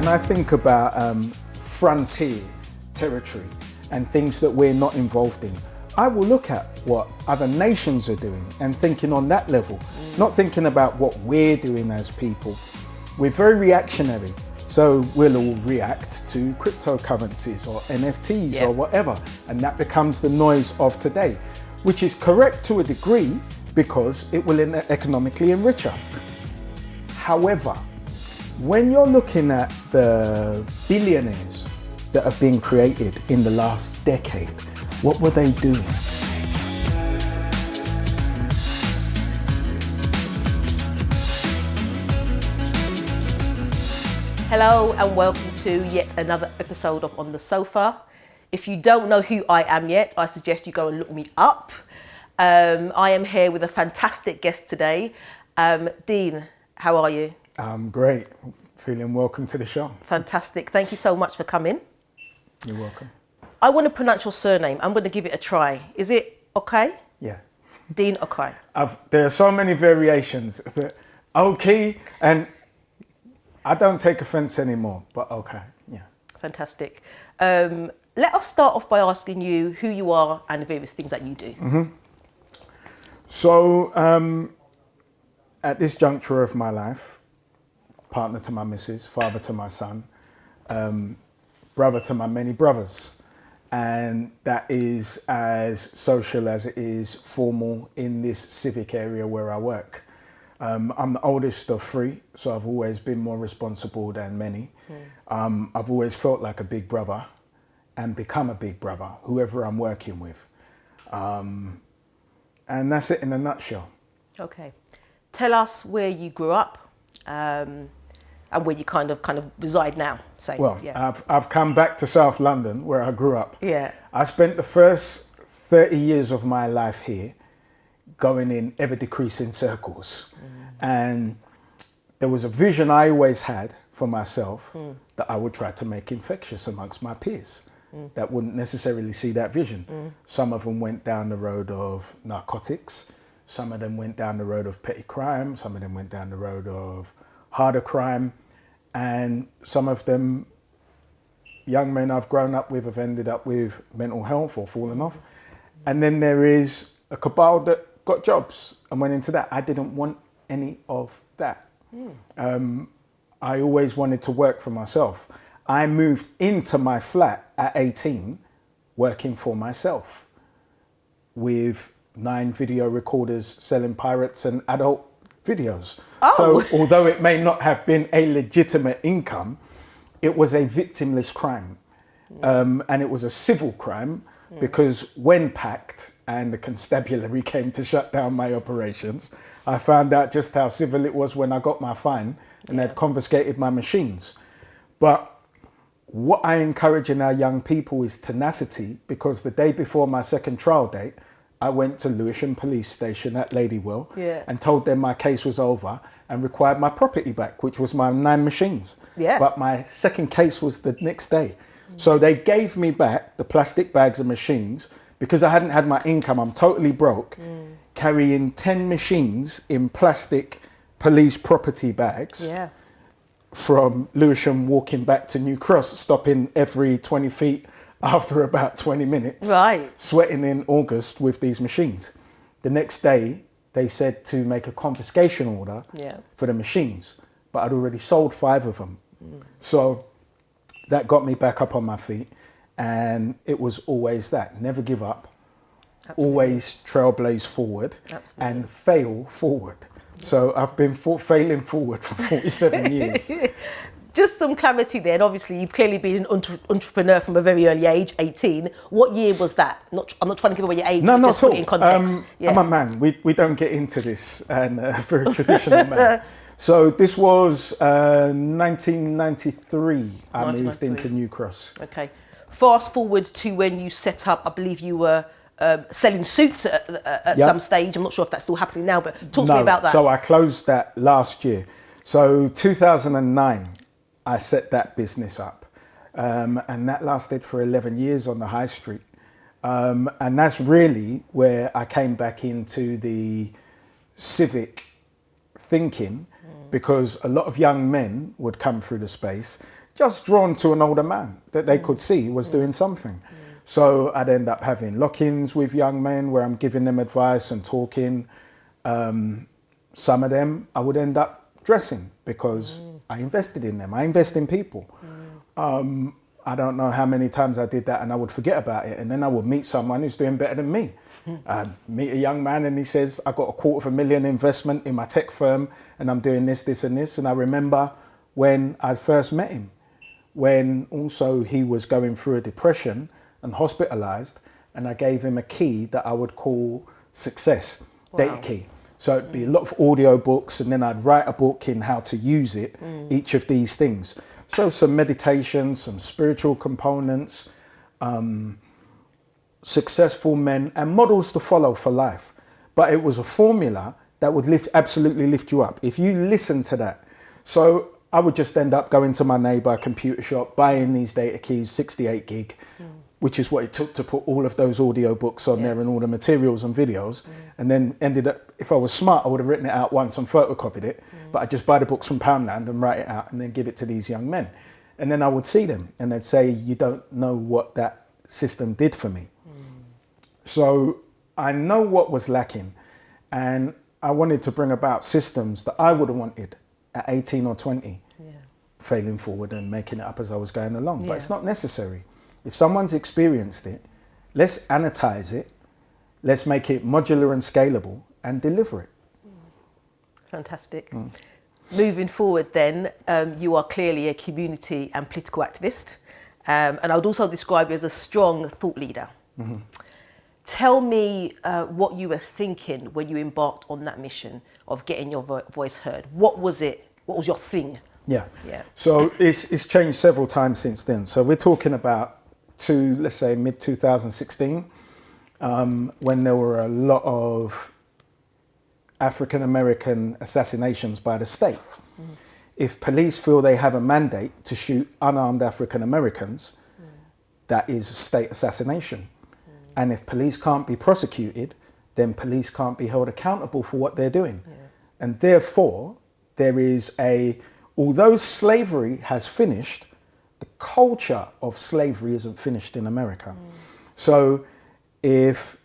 when I think about frontier territory and things that we're not involved in, I will look at what other nations are doing and thinking on that level, not thinking about what we're doing as people. We're very reactionary. So we'll all react to cryptocurrencies or NFTs or whatever. And that becomes the noise of today, which is correct to a degree because it will economically enrich us. However, when you're looking at the billionaires that have been created in the last decade, what were they doing? Hello and welcome to yet another episode of On the Sofa. If you don't know who I am yet, I suggest you go and look me up. I am here with a fantastic guest today. Dean, how are you? I'm great. Feeling welcome to the show. Fantastic. Thank you so much for coming. You're welcome. I want to pronounce your surname. I'm going to give it a try. Is it Okai? Yeah. Dean Okai. There are so many variations. Okai, and I don't take offense anymore, but okay, yeah. Fantastic. Let us start off by asking you who you are and the various things that you do. Mm-hmm. So, at this juncture of my life, partner to my missus, father to my son, brother to my many brothers. And that is as social as it is formal in this civic area where I work. I'm the oldest of three, so I've always been more responsible than many. I've always felt like a big brother and become a big brother, whoever I'm working with. And that's it in a nutshell. Okay. Tell us where you grew up and where you kind of reside now. Say. Well, yeah. I've come back to South London where I grew up. Yeah. I spent the first 30 years of my life here going in ever decreasing circles. And there was a vision I always had for myself that I would try to make infectious amongst my peers that wouldn't necessarily see that vision. Some of them went down the road of narcotics. Some of them went down the road of petty crime. Some of them went down the road of harder crime. And some of them, young men I've grown up with, have ended up with mental health or fallen off. And then there is a cabal that got jobs and went into that. I didn't want any of that. I always wanted to work for myself. I moved into my flat at 18 working for myself with 9 video recorders selling pirates and adult videos. Oh. So although it may not have been a legitimate income, it was a victimless crime. And it was a civil crime because when packed and the constabulary came to shut down my operations, I found out just how civil it was when I got my fine and they'd confiscated my machines. But what I encourage in our young people is tenacity, because the day before my second trial date, I went to Lewisham Police Station at Ladywell and told them my case was over and required my property back, which was my 9 machines. Yeah. But my second case was the next day. So they gave me back the plastic bags of machines because I hadn't had my income. I'm totally broke, carrying 10 machines in plastic police property bags from Lewisham, walking back to New Cross, stopping every 20 feet after about 20 minutes, sweating in August with these machines. The next day, they said to make a confiscation order for the machines, but I'd already sold 5 of them. So that got me back up on my feet, and it was always that, never give up, always trailblaze forward and fail forward. So I've been failing forward for 47 years. Just some clarity there, and obviously you've clearly been an entrepreneur from a very early age, 18. What year was that? I'm not trying to give away your age, no, just not put it in context. I'm a man, we don't get into this, and a very traditional man. So this was 1993, I moved into New Cross. Okay, fast forward to when you set up, I believe you were selling suits at some stage. I'm not sure if that's still happening now, but talk to me about that. So I closed that last year. So 2009, I set that business up. And that lasted for 11 years on the high street. And that's really where I came back into the civic thinking, because a lot of young men would come through the space just drawn to an older man that they could see was doing something. So I'd end up having lock-ins with young men where I'm giving them advice and talking. Some of them I would end up dressing because I invested in them. I invest in people. I don't know how many times I did that and I would forget about it. And then I would meet someone who's doing better than me. I'd meet a young man and he says, I got $250,000 investment in my tech firm and I'm doing this, this and this. And I remember when I first met him, when also he was going through a depression and hospitalized, and I gave him a key that I would call success, data key. So it'd be a lot of audio books, and then I'd write a book in how to use it, each of these things. So some meditation, some spiritual components, successful men and models to follow for life. But it was a formula that would absolutely lift you up if you listen to that. So I would just end up going to my neighbor computer shop, buying these data keys, 68 gig, which is what it took to put all of those audio books on there and all the materials and videos. And then ended up, if I was smart, I would have written it out once and photocopied it, but I just buy the books from Poundland and write it out and then give it to these young men. And then I would see them and they'd say, you don't know what that system did for me. So I know what was lacking, and I wanted to bring about systems that I would have wanted at 18 or 20, failing forward and making it up as I was going along. But it's not necessary. If someone's experienced it, let's annotize it, let's make it modular and scalable and deliver it. Fantastic. Moving forward then, you are clearly a community and political activist, and I would also describe you as a strong thought leader. Tell me what you were thinking when you embarked on that mission of getting your voice heard. What was it? What was your thing? Yeah. So it's changed several times since then. So we're talking about let's say mid 2016, when there were a lot of African American assassinations by the state. If police feel they have a mandate to shoot unarmed African Americans, that is state assassination. And if police can't be prosecuted, then police can't be held accountable for what they're doing. And therefore, there is although slavery has finished, the culture of slavery isn't finished in America. So if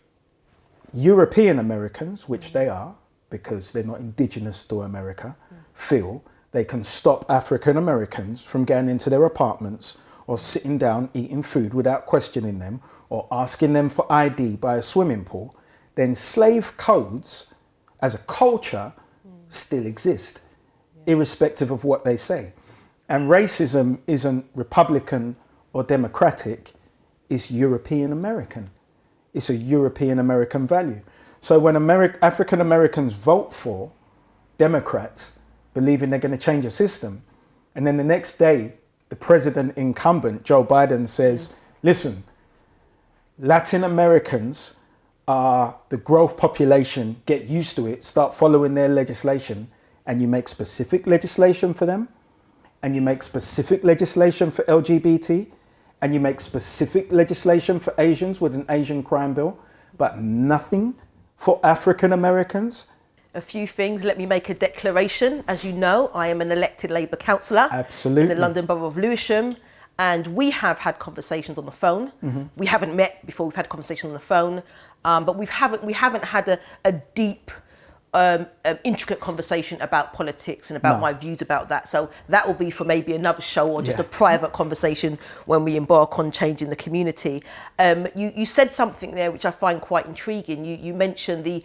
European Americans, which they are, because they're not indigenous to America, feel they can stop African Americans from getting into their apartments or sitting down eating food without questioning them or asking them for ID by a swimming pool, then slave codes as a culture still exist, irrespective of what they say. And racism isn't Republican or Democratic, it's European American. It's a European American value. So when African Americans vote for Democrats, believing they're going to change a system, and then the next day, the president incumbent, Joe Biden, says, listen, Latin Americans are the growth population, get used to it, start following their legislation, and you make specific legislation for them, and you make specific legislation for LGBT, and you make specific legislation for Asians with an Asian crime bill, but nothing for African Americans. A few things. Let me make a declaration. As you know, I am an elected Labour councillor in the London Borough of Lewisham, and we have had conversations on the phone. We haven't met before. We've had conversations on the phone, but we haven't had a deep, intricate conversation about politics and about my views about that. So that will be for maybe another show or just a private conversation when we embark on changing the community. You said something there which I find quite intriguing. You mentioned the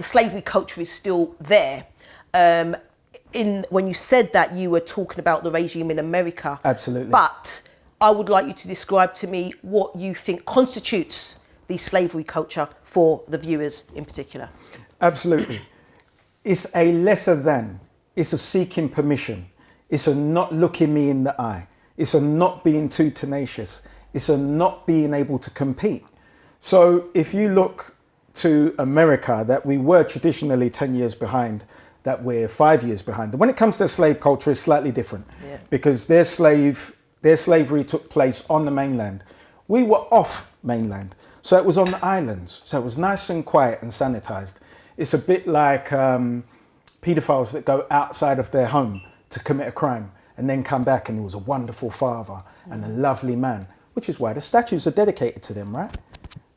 slavery culture is still there. When you said that, you were talking about the regime in America. Absolutely. But I would like you to describe to me what you think constitutes the slavery culture for the viewers in particular. Absolutely. It's a lesser than. It's a seeking permission. It's a not looking me in the eye. It's a not being too tenacious. It's a not being able to compete. So if you look to America, that we were traditionally 10 years behind, that we're 5 years behind. When it comes to slave culture, it's slightly different because their slavery took place on the mainland. We were off mainland. So it was on the islands. So it was nice and quiet and sanitized. It's a bit like pedophiles that go outside of their home to commit a crime. and then come back and he was a wonderful father and a lovely man, which is why the statues are dedicated to them, right?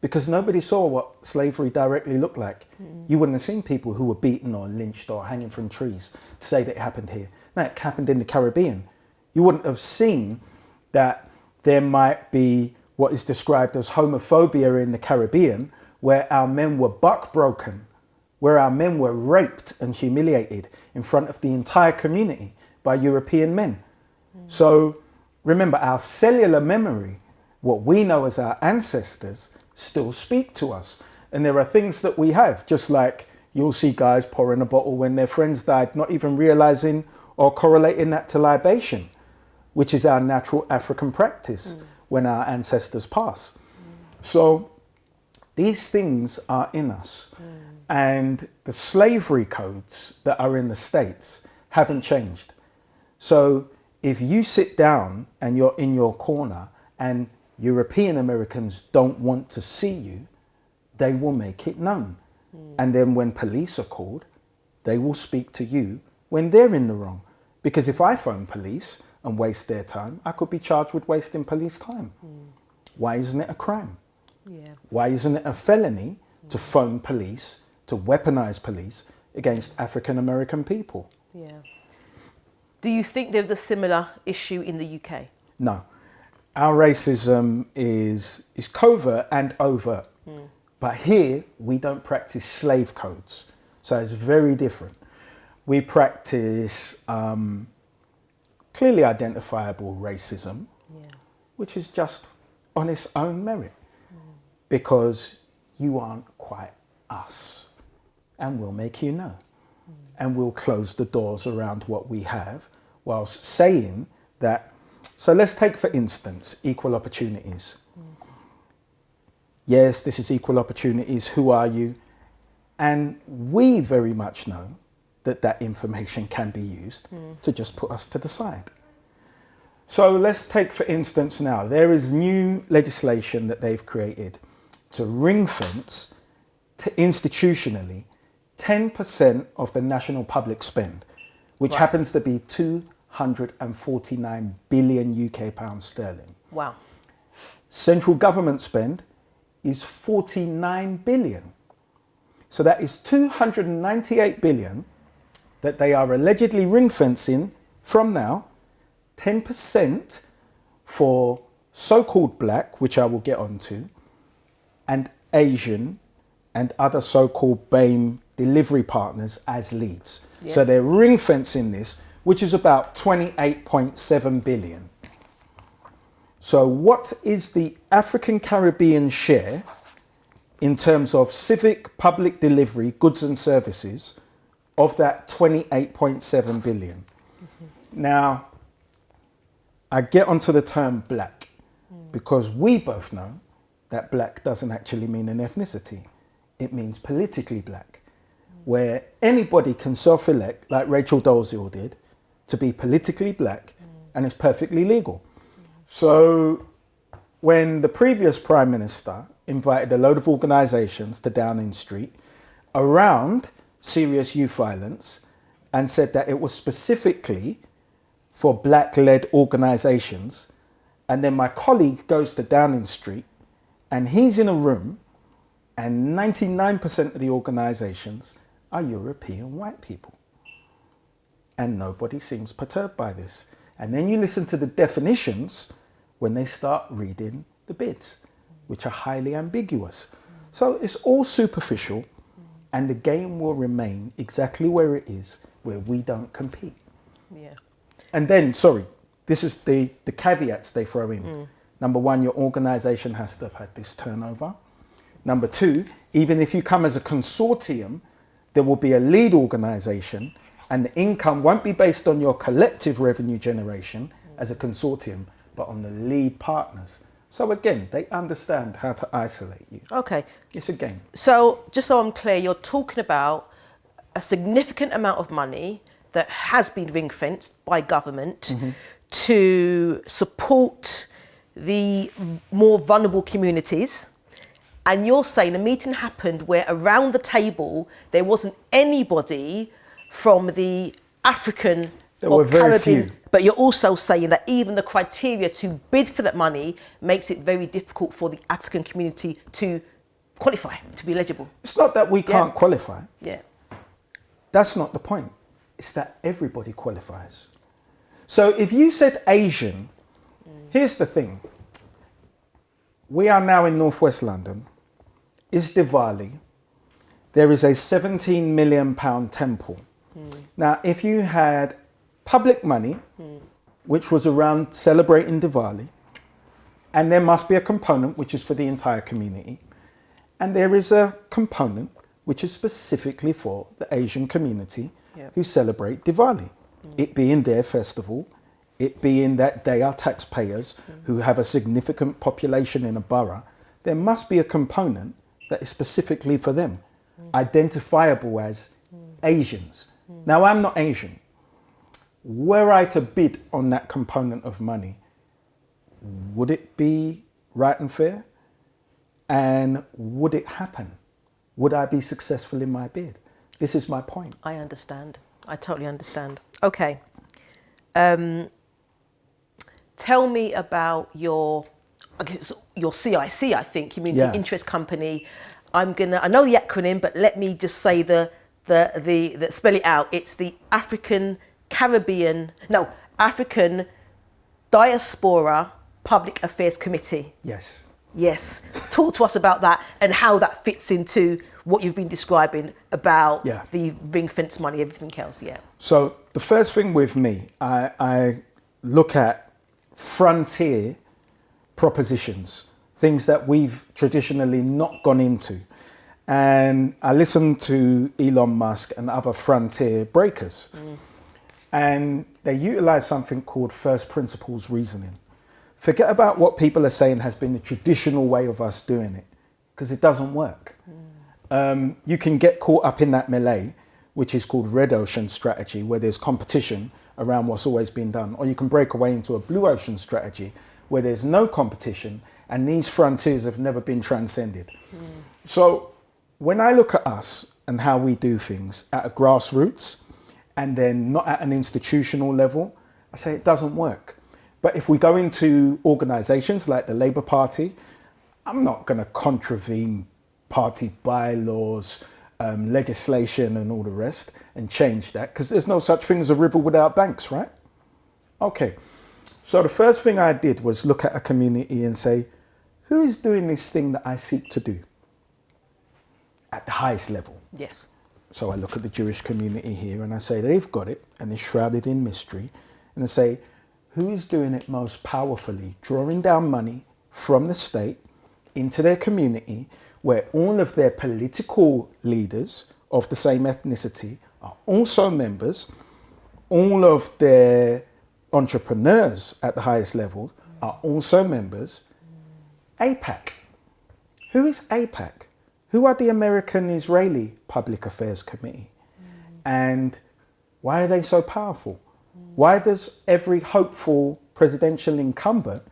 Because nobody saw what slavery directly looked like. You wouldn't have seen people who were beaten or lynched or hanging from trees to say that it happened here. No, it happened in the Caribbean. You wouldn't have seen that there might be what is described as homophobia in the Caribbean, where our men were buck broken, where our men were raped and humiliated in front of the entire community by European men. So remember, our cellular memory, what we know as our ancestors, still speak to us. And there are things that we have, just like you'll see guys pouring a bottle when their friends died, not even realizing or correlating that to libation, which is our natural African practice when our ancestors pass. So these things are in us. And the slavery codes that are in the States haven't changed. So if you sit down and you're in your corner and European Americans don't want to see you, they will make it known. And then when police are called, they will speak to you when they're in the wrong. Because if I phone police and waste their time, I could be charged with wasting police time. Why isn't it a crime? Why isn't it a felony to phone police, to weaponize police against African American people? Do you think there's a similar issue in the UK? No. Our racism is covert and overt. But here, we don't practice slave codes. So it's very different. We practice clearly identifiable racism, which is just on its own merit. Because you aren't quite us. And we'll make you know. And we'll close the doors around what we have, whilst saying that. So let's take, for instance, equal opportunities. Yes, this is equal opportunities. Who are you? And we very much know that that information can be used to just put us to the side. So let's take, for instance, now, there is new legislation that they've created to ring fence, to institutionally, 10% of the national public spend, which happens to be 249 billion UK pounds sterling. Wow. Central government spend is 49 billion. So that is 298 billion that they are allegedly ring fencing from now, 10% for so-called black, which I will get onto, and Asian and other so-called BAME delivery partners as leads. So they're ring fencing this, which is about 28.7 billion. So what is the African Caribbean share in terms of civic public delivery, goods and services, of that 28.7 billion? Now, I get onto the term black because we both know that black doesn't actually mean an ethnicity. It means politically black, where anybody can self-elect, like Rachel Dolezal did, to be politically black, and it's perfectly legal. So when the previous Prime Minister invited a load of organisations to Downing Street around serious youth violence and said that it was specifically for black-led organisations, and then my colleague goes to Downing Street and he's in a room and 99% of the organisations are European white people. And nobody seems perturbed by this. And then you listen to the definitions when they start reading the bids, which are highly ambiguous. So it's all superficial, and the game will remain exactly where it is, where we don't compete. And then, sorry, this is the caveats they throw in. Number one, your organisation has to have had this turnover. Number two, even if you come as a consortium, there will be a lead organisation, and the income won't be based on your collective revenue generation as a consortium, but on the lead partners. So again, they understand how to isolate you. Okay. It's a game. So just so I'm clear, you're talking about a significant amount of money that has been ring-fenced by government to support the more vulnerable communities. And you're saying a meeting happened where around the table, there wasn't anybody from the African or Caribbean But you're also saying that even the criteria to bid for that money makes it very difficult for the African community to qualify, to be eligible. It's not that we can't qualify. Yeah. That's not the point. It's that everybody qualifies. So if you said Asian, here's the thing. We are now in Northwest London. It's Diwali. There is a 17 million pound temple. Now, if you had public money, which was around celebrating Diwali, and there must be a component which is for the entire community, and there is a component which is specifically for the Asian community who celebrate Diwali, it being their festival, it being that they are taxpayers who have a significant population in a borough, there must be a component that is specifically for them, identifiable as Asians. Now, I'm not Asian. Were I to bid on that component of money, would it be right and fair? And would it happen? Would I be successful in my bid? This is my point. I understand. I totally understand. Okay. Tell me about your CIC, I think, Community Interest Company. I know the acronym, but let me just say the spell it out. It's the African Diaspora Public Affairs Committee. Yes. Yes. Talk to us about that and how that fits into what you've been describing about the ring fence money, everything else. Yeah. So the first thing with me, I look at frontier propositions, things that we've traditionally not gone into. And I listen to Elon Musk and other frontier breakers. And they utilize something called first principles reasoning. Forget about what people are saying has been the traditional way of us doing it, because it doesn't work. You can get caught up in that melee, which is called red ocean strategy, where there's competition around what's always been done. Or you can break away into a blue ocean strategy, where there's no competition and these frontiers have never been transcended. So when I look at us and how we do things at a grassroots and then not at an institutional level, I say it doesn't work. But if we go into organizations like the Labour Party, I'm not going to contravene party bylaws, legislation and all the rest and change that, because there's no such thing as a river without banks, right? Okay, so the first thing I did was look at a community and say, who is doing this thing that I seek to do at the highest level? Yes. So I look at the Jewish community here and I say, they've got it and it's shrouded in mystery. And I say, who is doing it most powerfully, drawing down money from the state into their community, where all of their political leaders of the same ethnicity are also members, all of their entrepreneurs at the highest level are also members. ADPAC. Who is ADPAC? Who are the American-Israeli Public Affairs Committee? And why are they so powerful? Why does every hopeful presidential incumbent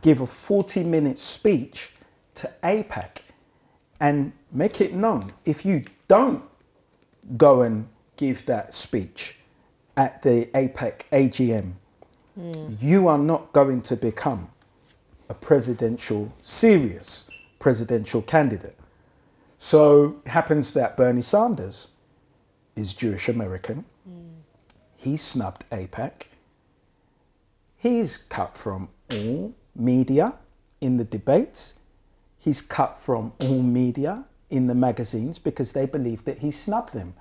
give a 40-minute speech to ADPAC and make it known, if you don't go and give that speech at the ADPAC AGM, you are not going to become a serious presidential candidate. So it happens that Bernie Sanders is Jewish American. He snubbed ADPAC. He's cut from all media in the debates. He's cut from all media in the magazines because they believe that he snubbed them.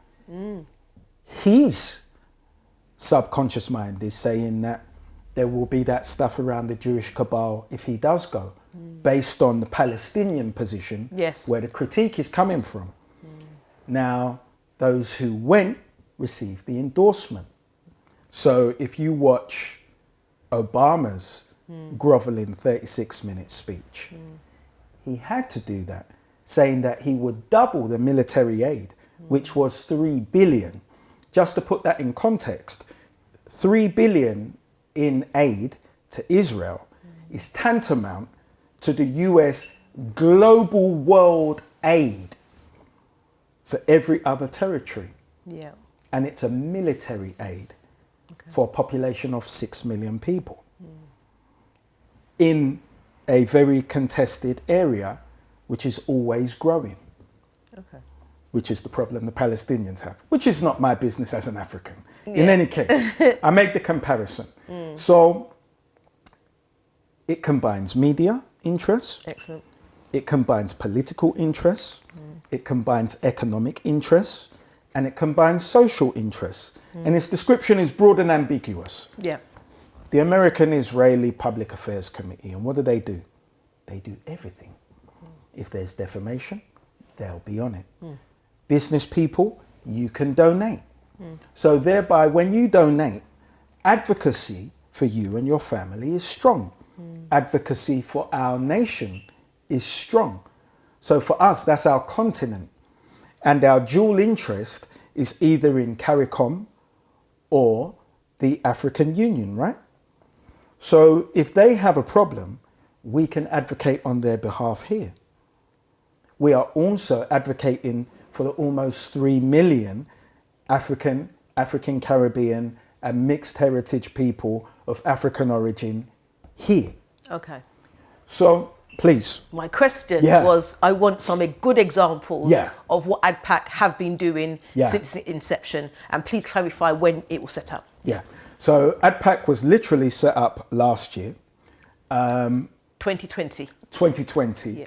His subconscious mind is saying that there will be that stuff around the Jewish cabal if he does go, based on the Palestinian position, where the critique is coming from. Now, those who went received the endorsement. So if you watch Obama's groveling 36-minute speech, he had to do that, saying that he would double the military aid, which was $3 billion. Just to put that in context, $3 billion in aid to Israel is tantamount to the US global world aid for every other territory. And it's a military aid. for a population of 6 million people in a very contested area, which is always growing, which is the problem the Palestinians have, which is not my business as an African. In any case, I make the comparison. So it combines media interests. Excellent. It combines political interests, it combines economic interests, and it combines social interests. And its description is broad and ambiguous. Yeah. The American-Israeli Public Affairs Committee, and what do? They do everything. If there's defamation, they'll be on it. Business people, you can donate. So thereby, when you donate, advocacy for you and your family is strong. Advocacy for our nation is strong. So for us, that's our continent. And our dual interest is either in CARICOM or the African Union, right? So if they have a problem, we can advocate on their behalf here. We are also advocating for the almost 3 million African, Caribbean, and mixed heritage people of African origin here. Okay. So please. My question was, I want some good examples of what AD-PAC have been doing since the inception, and please clarify when it was set up. Yeah. So AD-PAC was literally set up last year. 2020. 2020. Yeah.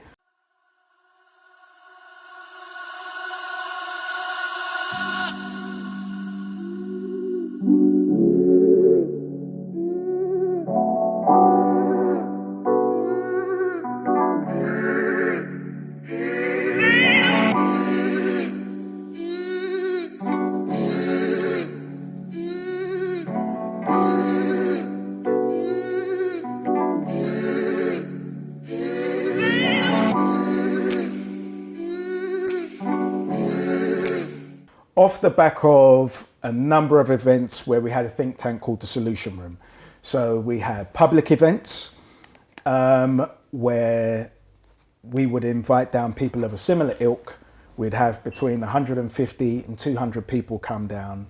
Off the back of a number of events where we had a think tank called the Solution Room. So we had public events where we would invite down people of a similar ilk. We'd have between 150 and 200 people come down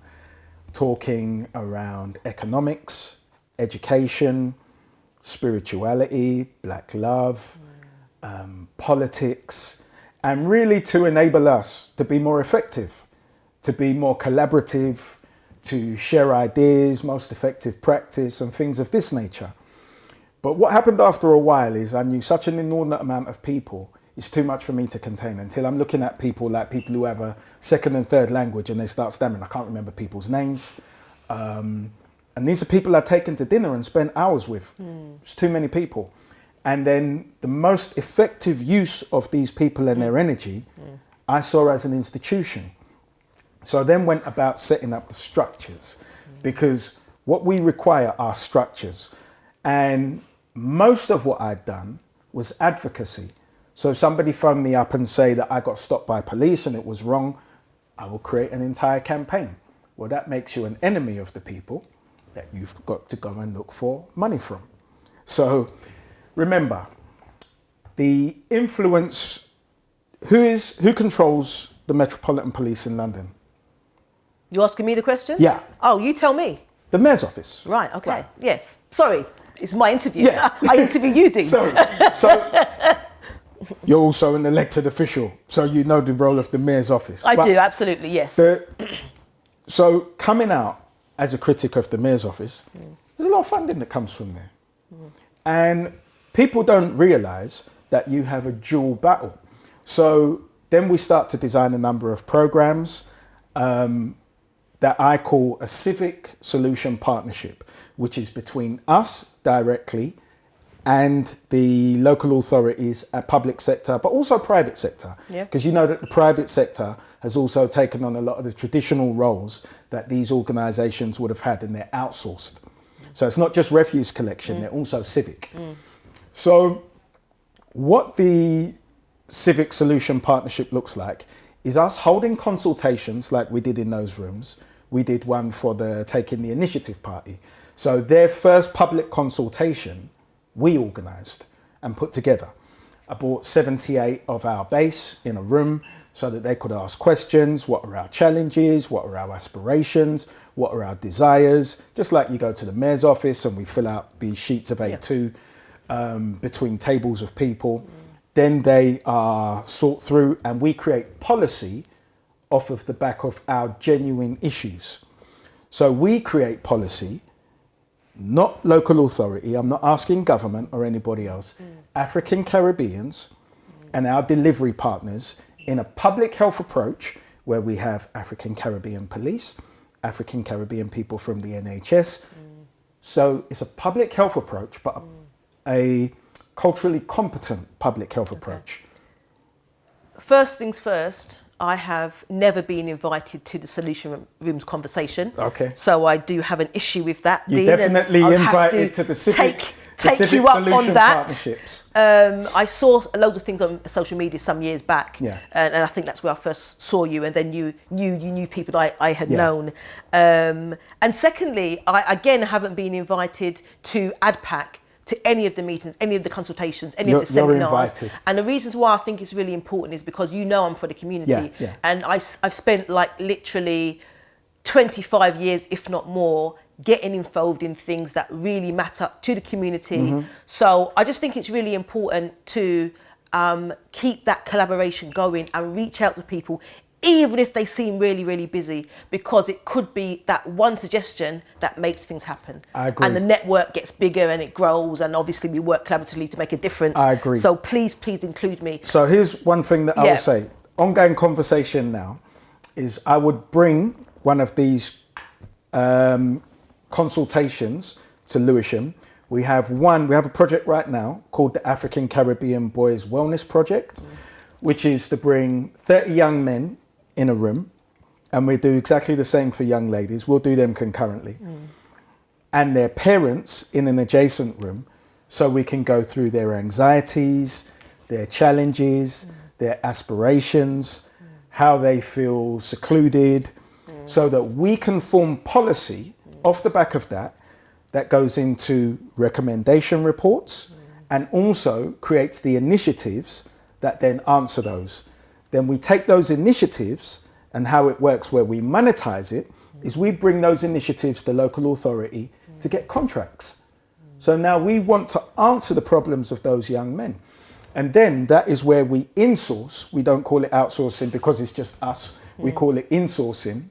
talking around economics, education, spirituality, black love, politics, and really to enable us to be more effective, to be more collaborative, to share ideas, most effective practice and things of this nature. But what happened after a while is I knew such an inordinate amount of people, it's too much for me to contain until I'm looking at people like people who have a second and third language and they start stammering. I can't remember people's names. And these are people I've taken to dinner and spent hours with. It's too many people. And then the most effective use of these people and their energy, I saw as an institution. So I then went about setting up the structures because what we require are structures. And most of what I'd done was advocacy. So if somebody phoned me up and say that I got stopped by police and it was wrong, I will create an entire campaign. Well, that makes you an enemy of the people that you've got to go and look for money from. So remember, the influence, who controls the Metropolitan Police in London? You asking me the question? Yeah. Oh, you tell me. The Mayor's office. Right, okay. Right. Yes. Sorry, it's my interview. Yeah. I interview you, Dean. So you're also an elected official, so you know the role of the Mayor's office. I do, absolutely, yes. So coming out as a critic of the Mayor's office, there's a lot of funding that comes from there. And people don't realise that you have a dual battle. So then we start to design a number of programmes that I call a civic solution partnership, which is between us directly and the local authorities, public sector, but also private sector. Because you know that the private sector has also taken on a lot of the traditional roles that these organisations would have had, and they're outsourced. So it's not just refuse collection, they're also civic. So what the civic solution partnership looks like is us holding consultations like we did in those rooms. We did one for the Taking the Initiative Party. So their first public consultation, we organised and put together. I brought 78 of our base in a room. so that they could ask questions. What are our challenges? What are our aspirations? What are our desires? Just like you go to the mayor's office and we fill out these sheets of A2 between tables of people. Then they are sought through and we create policy off of the back of our genuine issues. So we create policy, not local authority. I'm not asking government or anybody else. African Caribbeans and our delivery partners in a public health approach where we have African Caribbean police, African Caribbean people from the NHS. So it's a public health approach, but a culturally competent public health approach. First things first, I have never been invited to the Solution Rooms conversation. Okay. So I do have an issue with that, You're Dean. definitely invited to the civic take you up solution on that. Partnerships. I saw loads of things on social media some years back, Yeah. and I think that's where I first saw you, and then you knew people that I had Yeah. known. And secondly, I again haven't been invited to AD-PAC, to any of the meetings, any of the consultations, any of the seminars. You're invited. And the reasons why I think it's really important is because I'm for the community. Yeah, yeah. And I've spent like literally 25 years, if not more, getting involved in things that really matter to the community. So I just think it's really important to keep that collaboration going and reach out to people, even if they seem really, really busy, because it could be that one suggestion that makes things happen. I agree. And the network gets bigger and it grows, and obviously we work collaboratively to make a difference. I agree. So please include me. So here's one thing that I will say. Ongoing conversation now is I would bring one of these consultations to Lewisham. We have a project right now called the African Caribbean Boys Wellness Project, which is to bring 30 young men in a room, and we do exactly the same for young ladies. We'll do them concurrently. And their parents in an adjacent room, so we can go through their anxieties, their challenges, their aspirations, how they feel secluded, so that we can form policy off the back of that goes into recommendation reports and also creates the initiatives that then answer those. Then we take those initiatives, and how it works where we monetize it is we bring those initiatives to local authority to get contracts. So now we want to answer the problems of those young men. And then that is where we insource. We don't call it outsourcing because it's just us. We call it insourcing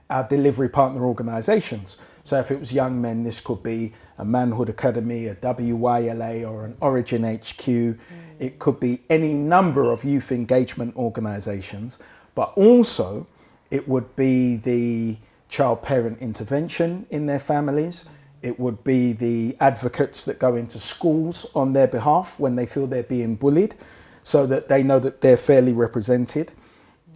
our delivery partner organizations. So if it was young men, this could be a Manhood Academy, a WYLA, or an Origin HQ. It could be any number of youth engagement organizations, but also it would be the child parent intervention in their families. It would be the advocates that go into schools on their behalf when they feel they're being bullied, so that they know that they're fairly represented.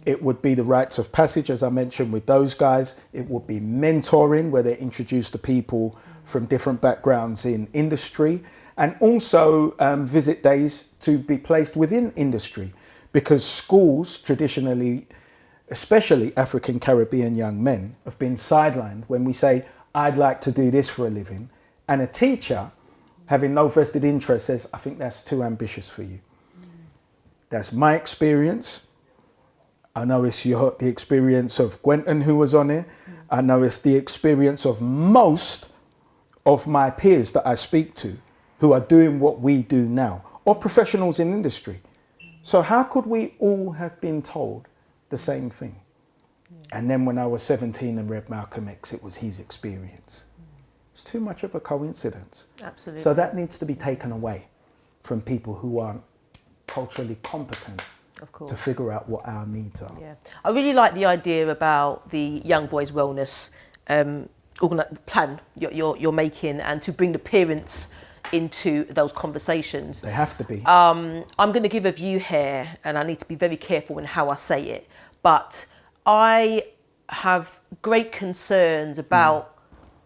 It would be the rites of passage, as I mentioned, with those guys. It would be mentoring, where they're introduced to people from different backgrounds in industry, and also visit days to be placed within industry, because schools traditionally, especially African Caribbean young men, have been sidelined when we say, I'd like to do this for a living. And a teacher, having no vested interest, says, I think that's too ambitious for you. That's my experience. I know it's the experience of Gwenton, who was on here. I know it's the experience of most of my peers that I speak to who are doing what we do now, or professionals in industry. So how could we all have been told the same thing? And then when I was 17 and read Malcolm X, it was his experience. It's too much of a coincidence. Absolutely. So that needs to be taken away from people who aren't culturally competent to figure out what our needs are. Yeah, I really like the idea about the Young Boys Wellness plan you're making, and to bring the parents into those conversations. They have to be. I'm going to give a view here, and I need to be very careful in how I say it, but I have great concerns about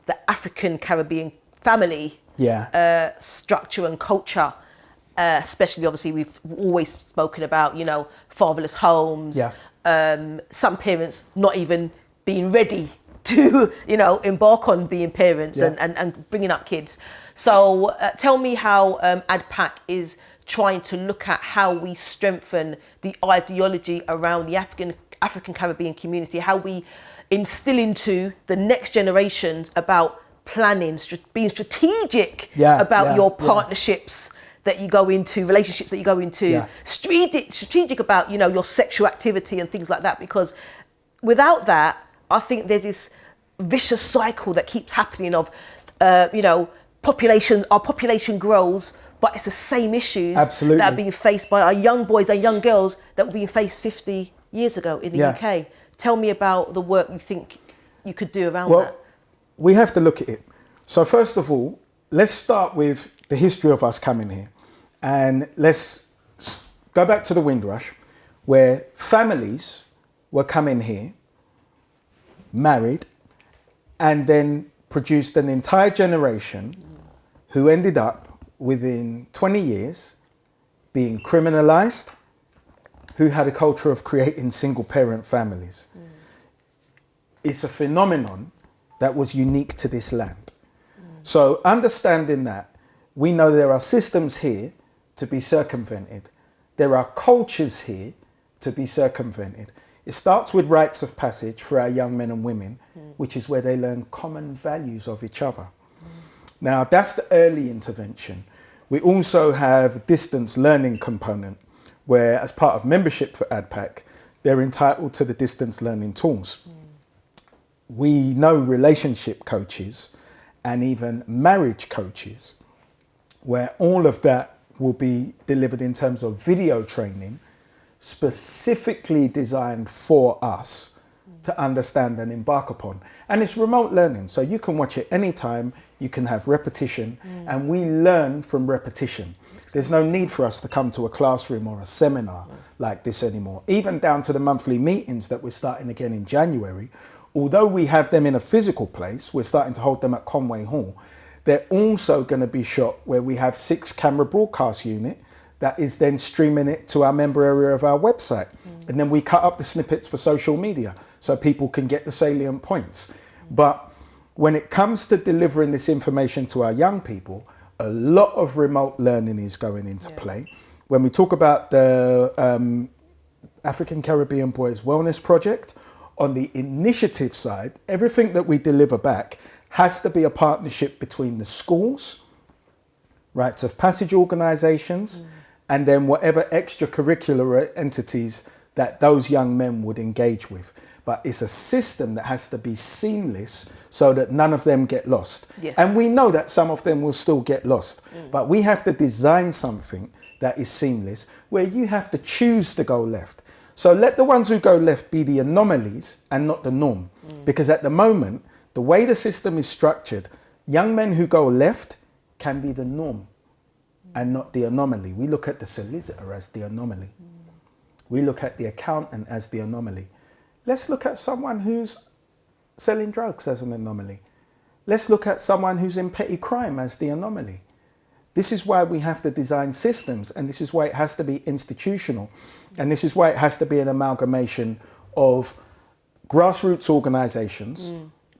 the African Caribbean family structure and culture. Especially, obviously, we've always spoken about, fatherless homes, some parents not even being ready to, embark on being parents and bringing up kids. So tell me how AD-PAC is trying to look at how we strengthen the ideology around the African Caribbean community, how we instill into the next generations about planning, being strategic about your partnerships that you go into, relationships that you go into, strategic about, you know, your sexual activity and things like that. Because without that, I think there's this vicious cycle that keeps happening of, you know, our population grows, but it's the same issues that are being faced by our young boys and young girls that were being faced 50 years ago in the UK. Tell me about the work you think you could do around that. We have to look at it. So first of all, let's start with the history of us coming here. And let's go back to the Windrush, where families were coming here, married, and then produced an entire generation who ended up within 20 years being criminalized, who had a culture of creating single parent families. It's a phenomenon that was unique to this land. So understanding that, we know there are systems here to be circumvented. There are cultures here to be circumvented. It starts with rites of passage for our young men and women, which is where they learn common values of each other. Now, that's the early intervention. We also have a distance learning component, where as part of membership for ADPAC, they're entitled to the distance learning tools. We know relationship coaches and even marriage coaches, where all of that will be delivered in terms of video training, specifically designed for us to understand and embark upon. And it's remote learning, so you can watch it anytime, you can have repetition, and we learn from repetition. There's no need for us to come to a classroom or a seminar like this anymore. Even down to the monthly meetings that we're starting again in January, although we have them in a physical place, we're starting to hold them at Conway Hall. They're also going to be shot where we have 6 camera broadcast unit that is then streaming it to our member area of our website. And then we cut up the snippets for social media so people can get the salient points. But when it comes to delivering this information to our young people, a lot of remote learning is going into play. When we talk about the African Caribbean Boys Wellness Project, on the initiative side, everything that we deliver back has to be a partnership between the schools, rites of passage organisations, and then whatever extracurricular entities that those young men would engage with. But it's a system that has to be seamless so that none of them get lost. And we know that some of them will still get lost, but we have to design something that is seamless where you have to choose to go left. So let the ones who go left be the anomalies and not the norm. Because at the moment, the way the system is structured, young men who go left can be the norm and not the anomaly. We look at the solicitor as the anomaly. We look at the accountant as the anomaly. Let's look at someone who's selling drugs as an anomaly. Let's look at someone who's in petty crime as the anomaly. This is why we have to design systems, and this is why it has to be institutional, and this is why it has to be an amalgamation of grassroots organizations,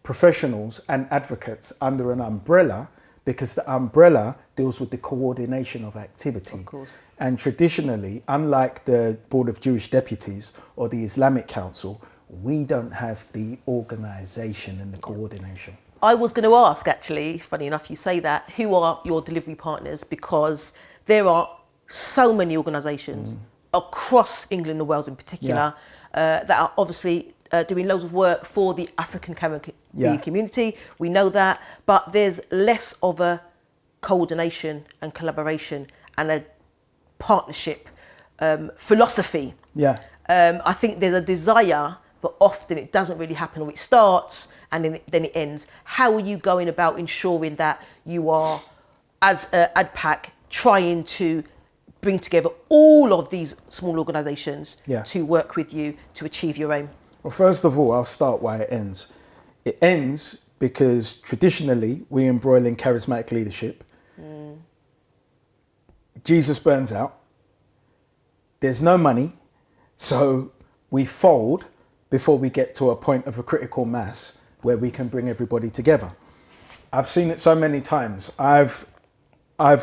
professionals and advocates under an umbrella, because the umbrella deals with the coordination of activity. Of course. And traditionally, unlike the Board of Jewish Deputies or the Islamic Council, we don't have the organization and the coordination. I was going to ask, actually, funny enough you say that, who are your delivery partners? Because there are so many organisations across England and Wales in particular that are obviously doing loads of work for the African Caribbean community. We know that, but there's less of a coordination and collaboration and a partnership philosophy. I think there's a desire, but often it doesn't really happen, or it starts and then it ends. How are you going about ensuring that you are, as ADPAC, trying to bring together all of these small organisations to work with you to achieve your aim? Well, first of all, I'll start why it ends. It ends because traditionally we embroil in charismatic leadership. Jesus burns out. There's no money, so we fold before we get to a point of a critical mass where we can bring everybody together. I've seen it so many times. I've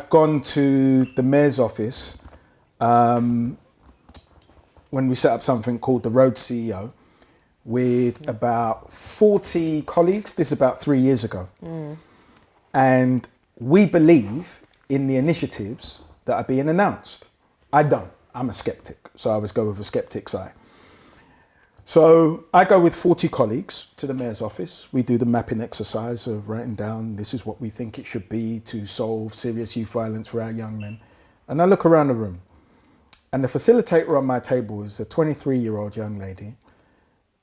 gone to the mayor's office when we set up something called the Road CEO with about 40 colleagues. This is about 3 years ago. And we believe in the initiatives that are being announced. I don't. I'm a skeptic. So I always go with a skeptic's eye. So I go with 40 colleagues to the mayor's office. We do the mapping exercise of writing down, this is what we think it should be to solve serious youth violence for our young men. And I look around the room, and the facilitator on my table is a 23-year-old young lady.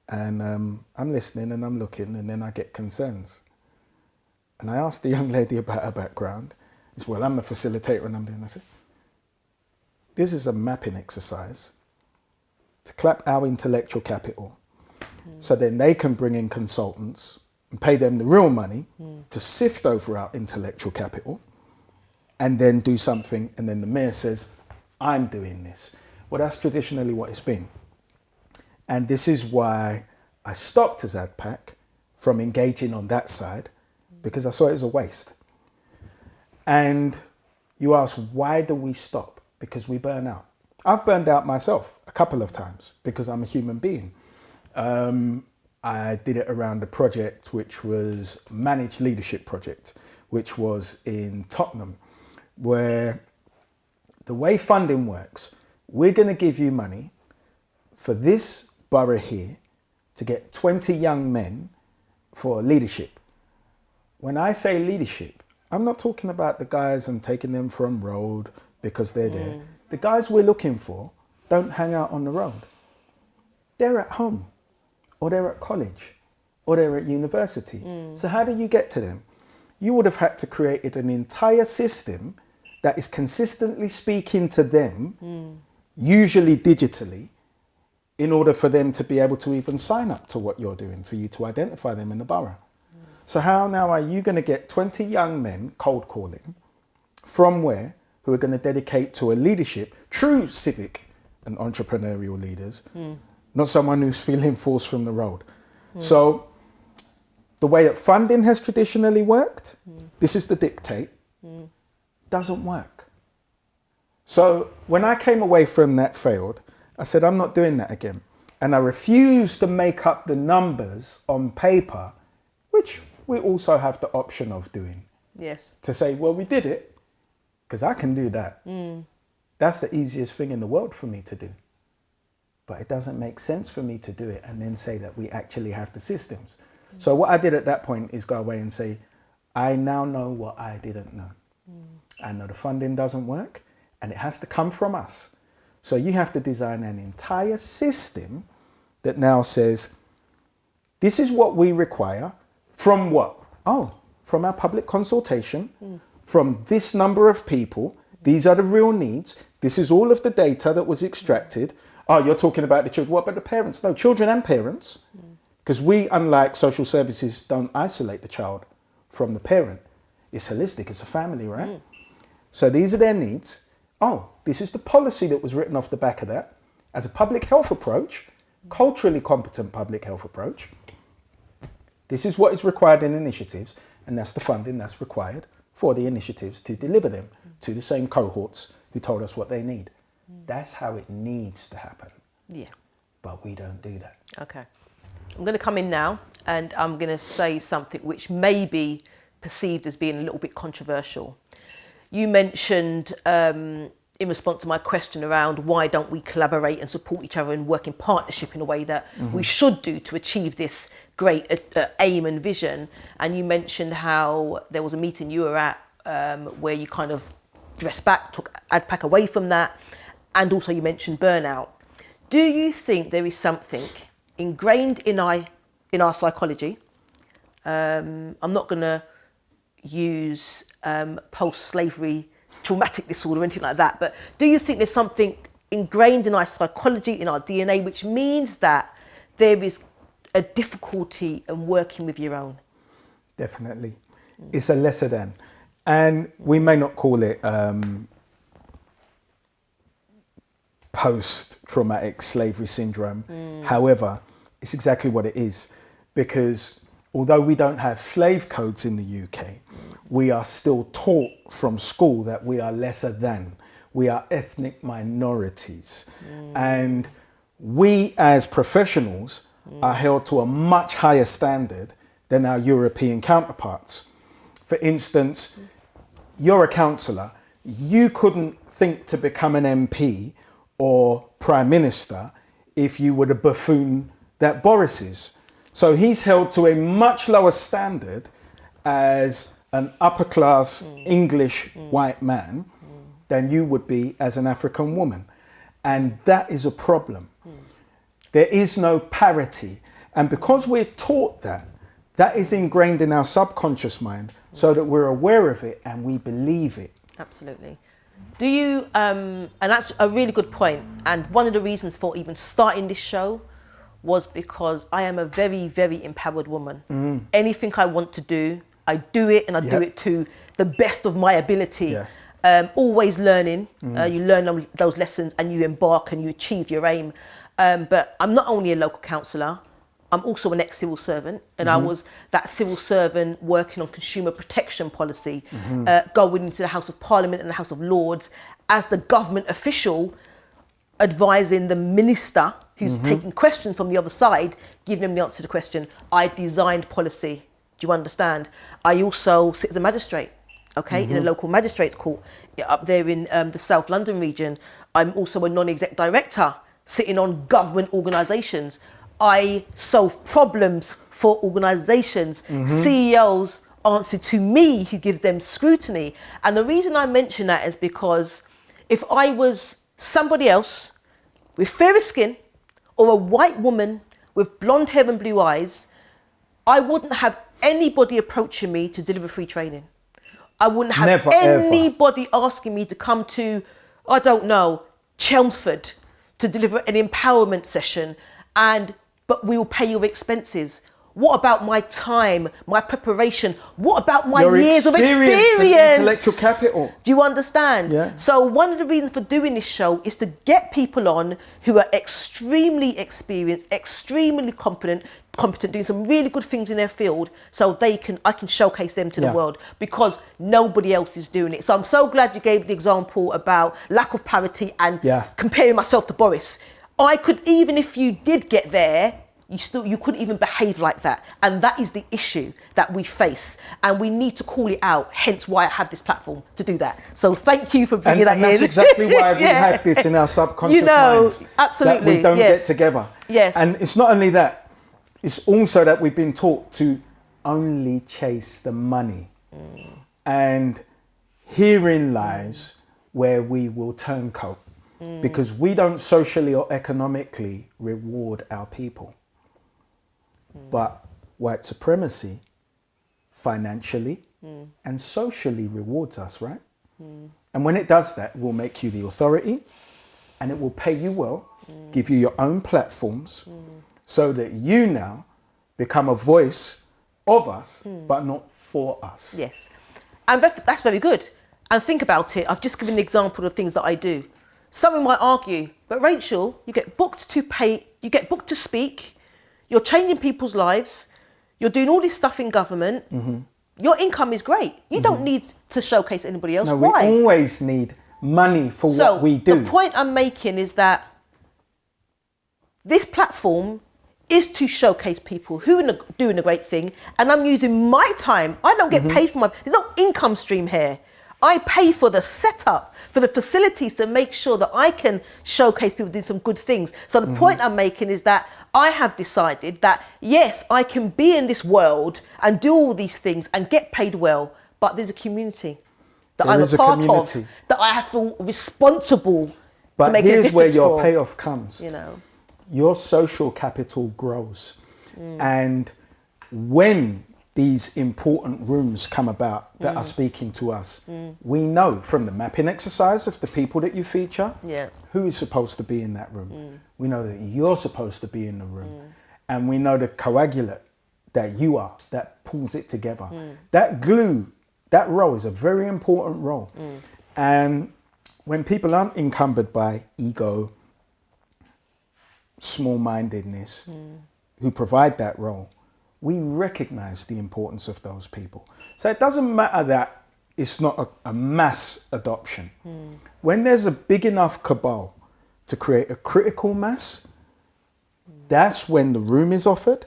And I'm listening and I'm looking, and then I get concerns. And I asked the young lady about her background. It's, well, I'm the facilitator and I'm doing this. This is a mapping exercise to clap our intellectual capital. So then they can bring in consultants and pay them the real money to sift over our intellectual capital and then do something. And then the mayor says, I'm doing this. Well, that's traditionally what it's been. And this is why I stopped as AD-PAC from engaging on that side, because I saw it as a waste. And you ask, why do we stop? Because we burn out. I've burned out myself a couple of times because I'm a human being. I did it around a project which was managed leadership project, which was in Tottenham, where the way funding works, we're going to give you money for this borough here to get 20 young men for leadership. When I say leadership, I'm not talking about the guys and taking them from road because they're there. The guys we're looking for don't hang out on the road. They're at home, or they're at college, or they're at university. So how do you get to them? You would have had to create an entire system that is consistently speaking to them, usually digitally, in order for them to be able to even sign up to what you're doing, for you to identify them in the borough. So how now are you going to get 20 young men cold calling from where, who are going to dedicate to a leadership, true civic and entrepreneurial leaders, not someone who's feeling forced from the road. So the way that funding has traditionally worked, this is the dictate, doesn't work. So when I came away from that failed, I said, I'm not doing that again. And I refused to make up the numbers on paper, which we also have the option of doing. Yes. To say, well, we did it, because I can do that. That's the easiest thing in the world for me to do. But it doesn't make sense for me to do it and then say that we actually have the systems. So what I did at that point is go away and say, I now know what I didn't know. I know the funding doesn't work and it has to come from us. So you have to design an entire system that now says, this is what we require from what? Oh, from our public consultation, from this number of people. These are the real needs. This is all of the data that was extracted. Oh, you're talking about the children. What about the parents? No, children and parents. Because we, unlike social services, don't isolate the child from the parent. It's holistic, it's a family, right? So these are their needs. Oh, this is the policy that was written off the back of that as a public health approach, culturally competent public health approach. This is what is required in initiatives, and that's the funding that's required for the initiatives to deliver them to the same cohorts who told us what they need. That's how it needs to happen. Yeah. But we don't do that. Okay. I'm going to come in now and I'm going to say something which may be perceived as being a little bit controversial. You mentioned in response to my question around why don't we collaborate and support each other and work in partnership in a way that we should do to achieve this great aim and vision. And you mentioned how there was a meeting you were at where you kind of dressed back, took AD-PAC away from that. And also you mentioned burnout. Do you think there is something ingrained in our psychology? I'm not going to use post-slavery traumatic disorder or anything like that, but do you think there's something ingrained in our psychology, in our DNA, which means that there is a difficulty in working with your own? Definitely. It's a lesser than. And we may not call it post-traumatic slavery syndrome. However, it's exactly what it is, because although we don't have slave codes in the UK, we are still taught from school that we are lesser than. we are ethnic minorities. And we as professionals are held to a much higher standard than our European counterparts. For instance, you're a councillor, you couldn't think to become an MP or Prime Minister if you were the buffoon that Boris is. So he's held to a much lower standard as an upper class English white man than you would be as an African woman. And that is a problem. There is no parity. And because we're taught that, that is ingrained in our subconscious mind so that we're aware of it and we believe it. Absolutely. Do you, and that's a really good point. And one of the reasons for even starting this show was because I am a very, very empowered woman. Anything I want to do, I do it, and I do it to the best of my ability. Always learning. You learn those lessons and you embark and you achieve your aim. But I'm not only a local councillor, I'm also an ex-civil servant, and I was that civil servant working on consumer protection policy, going into the House of Parliament and the House of Lords as the government official, advising the minister who's taking questions from the other side, giving them the answer to the question. I designed policy. Do you understand? I also sit as a magistrate, in a local magistrates court up there in the South London region. I'm also a non-exec director sitting on government organisations. I solve problems for organisations. CEOs answer to me, who gives them scrutiny. And the reason I mention that is because if I was somebody else with fairer skin or a white woman with blonde hair and blue eyes, I wouldn't have anybody approaching me to deliver free training. I wouldn't have anybody asking me to come to, I don't know, Chelmsford to deliver an empowerment session, but we will pay your expenses. What about my time, my preparation? What about my years of experience? And intellectual capital. Do you understand? Yeah. So one of the reasons for doing this show is to get people on who are extremely experienced, extremely competent, doing some really good things in their field, so I can showcase them to the world, because nobody else is doing it. So I'm so glad you gave the example about lack of parity and comparing myself to Boris. I could, even if you did get there, you couldn't even behave like that. And that is the issue that we face. And we need to call it out, hence why I have this platform to do that. So thank you for bringing that in. And that's exactly why we have this in our subconscious minds. Absolutely. That we don't get together. Yes. And it's not only that, it's also that we've been taught to only chase the money. And herein lies where we will turncoat. Because we don't socially or economically reward our people. But white supremacy financially and socially rewards us, right? And when it does that, it will make you the authority, and it will pay you well, give you your own platforms, so that you now become a voice of us, but not for us. Yes. And that's very good. And think about it. I've just given an example of things that I do. Someone might argue, but Rachel, you get booked to speak, you're changing people's lives, you're doing all this stuff in government, your income is great. You don't need to showcase anybody else. No, Why? we always need money for what we do. The point I'm making is that this platform is to showcase people who are doing a great thing, and I'm using my time. I don't get paid for there's no income stream here. I pay for the setup, for the facilities to make sure that I can showcase people doing some good things. So the point I'm making is that I have decided that, yes, I can be in this world and do all these things and get paid well, but there's a community that I'm a part of, that I feel responsible to make a difference for. But here's where your payoff comes. Your social capital grows. And when these important rooms come about that are speaking to us, we know from the mapping exercise of the people that you feature, who is supposed to be in that room. We know that you're supposed to be in the room. And we know the coagulate that you are, that pulls it together. That glue, that role is a very important role. And when people aren't encumbered by ego, small-mindedness, who provide that role, we recognize the importance of those people. So it doesn't matter that it's not a mass adoption. When there's a big enough cabal to create a critical mass, that's when the room is offered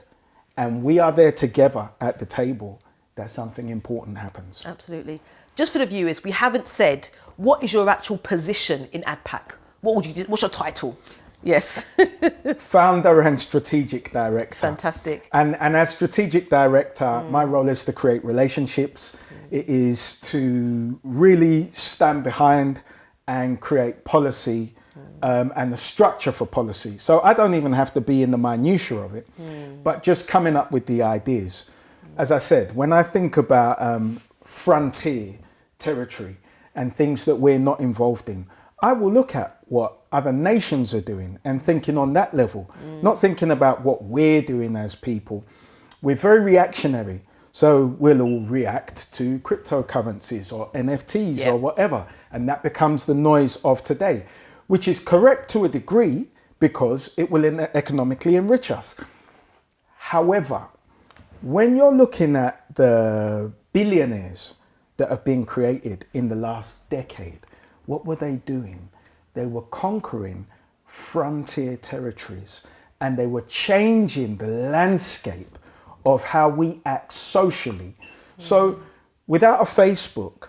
and we are there together at the table, that something important happens. Absolutely. Just for the viewers, we haven't said, what is your actual position in AD-PAC? What would you do? What's your title? Yes. Founder and strategic director. Fantastic. And as strategic director, my role is to create relationships. It is to really stand behind and create policy and the structure for policy. So I don't even have to be in the minutiae of it, but just coming up with the ideas. As I said, when I think about frontier territory and things that we're not involved in, I will look at what other nations are doing and thinking on that level, not thinking about what we're doing as people. We're very reactionary. So we'll all react to cryptocurrencies or NFTs or whatever. And that becomes the noise of today, which is correct to a degree because it will economically enrich us. However, when you're looking at the billionaires that have been created in the last decade, what were they doing? They were conquering frontier territories and they were changing the landscape of how we act socially. So without a Facebook,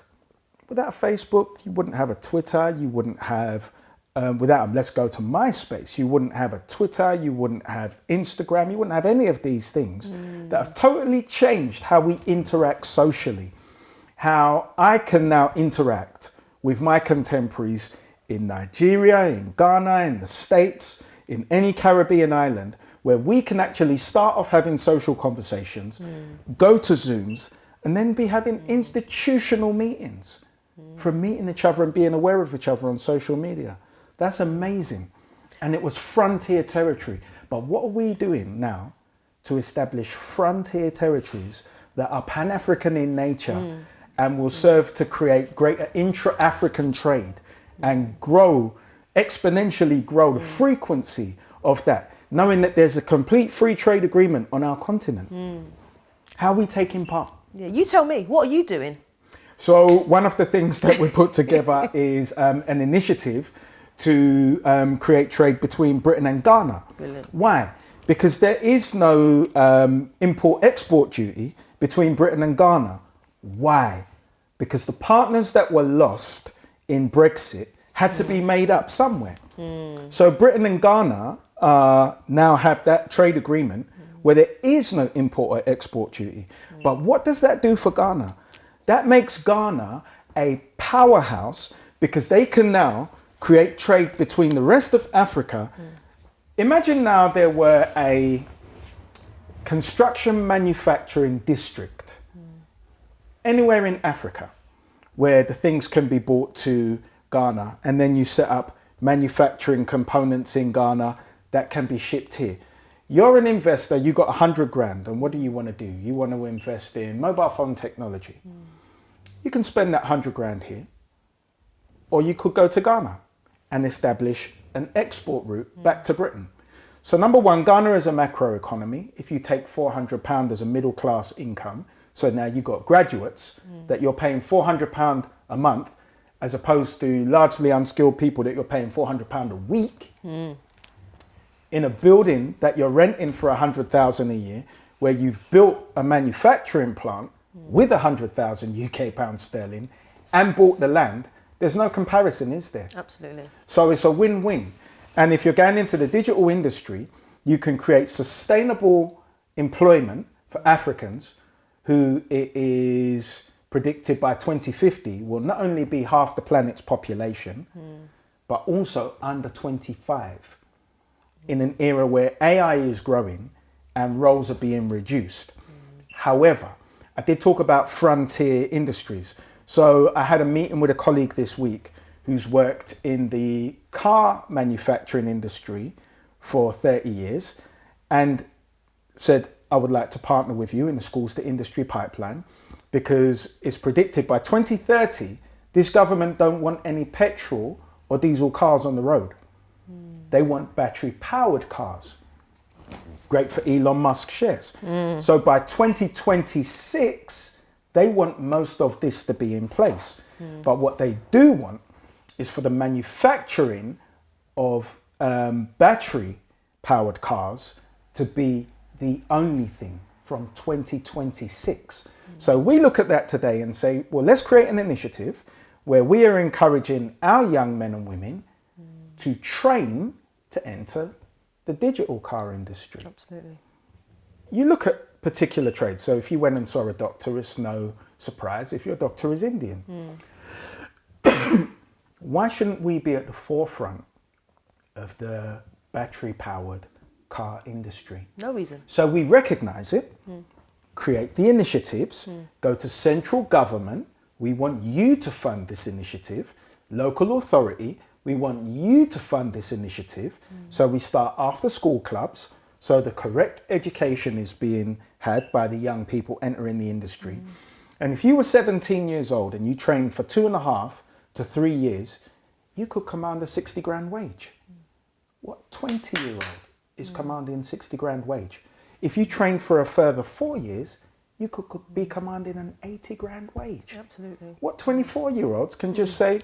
you wouldn't have a Twitter, you wouldn't have, let's go to MySpace, you wouldn't have a Twitter, you wouldn't have Instagram, you wouldn't have any of these things that have totally changed how we interact socially. How I can now interact with my contemporaries in Nigeria, in Ghana, in the States, in any Caribbean island, where we can actually start off having social conversations, go to Zooms, and then be having institutional meetings from meeting each other and being aware of each other on social media. That's amazing. And it was frontier territory. But what are we doing now to establish frontier territories that are Pan-African in nature and will serve to create greater intra-African trade and exponentially grow the frequency of that, knowing that there's a complete free trade agreement on our continent? How are we taking part? Yeah, you tell me, what are you doing? So one of the things that we put together is an initiative to create trade between Britain and Ghana. Brilliant. Why? Because there is no import-export duty between Britain and Ghana. Why? Because the partners that were lost in Brexit had to be made up somewhere. So Britain and Ghana now have that trade agreement where there is no import or export duty. But what does that do for Ghana? That makes Ghana a powerhouse because they can now create trade between the rest of Africa. Imagine now there were a construction manufacturing district anywhere in Africa where the things can be brought to Ghana, and then you set up manufacturing components in Ghana that can be shipped here. You're an investor, you got 100 grand, and what do you want to do? You want to invest in mobile phone technology. You can spend that 100 grand here, or you could go to Ghana and establish an export route back to Britain. So number one, Ghana is a macro economy. If you take £400 as a middle class income, so now you've got graduates that you're paying £400 a month, as opposed to largely unskilled people that you're paying £400 a week in a building that you're renting for 100,000 a year, where you've built a manufacturing plant with 100,000 UK pounds sterling and bought the land. There's no comparison, is there? Absolutely. So it's a win-win. And if you're going into the digital industry, you can create sustainable employment for Africans who it is predicted by 2050 will not only be half the planet's population, but also under 25 in an era where AI is growing and roles are being reduced. However, I did talk about frontier industries. So I had a meeting with a colleague this week who's worked in the car manufacturing industry for 30 years and said, I would like to partner with you in the schools to industry pipeline, because it's predicted by 2030, this government don't want any petrol or diesel cars on the road. They want battery powered cars. Great for Elon Musk shares. So by 2026, They want most of this to be in place. But what they do want is for the manufacturing of battery powered cars to be the only thing from 2026. So we look at that today and say, well, let's create an initiative where we are encouraging our young men and women to train to enter the digital car industry. Absolutely. You look at particular trades. So if you went and saw a doctor, it's no surprise if your doctor is Indian. Why shouldn't we be at the forefront of the battery powered car industry? No reason. So we recognize it, create the initiatives, go to central government. We want you to fund this initiative. Local authority, we want you to fund this initiative. So we start after school clubs. So the correct education is being had by the young people entering the industry. And if you were 17 years old and you trained for 2.5 to 3 years, you could command a 60 grand wage. What 20-year-old is commanding 60 grand wage? If you train for a further 4 years, you could be commanding an 80 grand wage. Absolutely. What 24-year-olds can just say,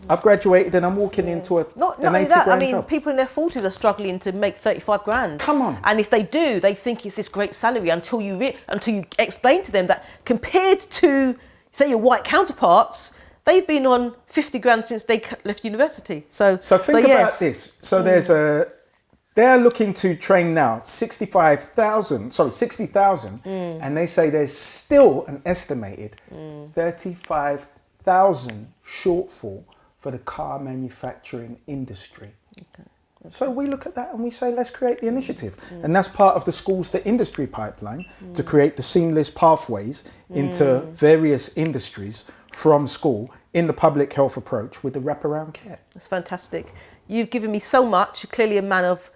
I've graduated and I'm walking into an 80 only that, grand I mean, job. people in their 40s are struggling to make 35 grand. Come on. And if they do, they think it's this great salary until you explain to them that compared to, say, your white counterparts, they've been on 50 grand since they left university. So think about this. So they're looking to train now 60,000, and they say there's still an estimated 35,000 shortfall for the car manufacturing industry. Okay. So we look at that and we say, let's create the initiative. And that's part of the schools to industry pipeline to create the seamless pathways into various industries from school in the public health approach with the wraparound care. That's fantastic. You've given me so much. You're clearly a man of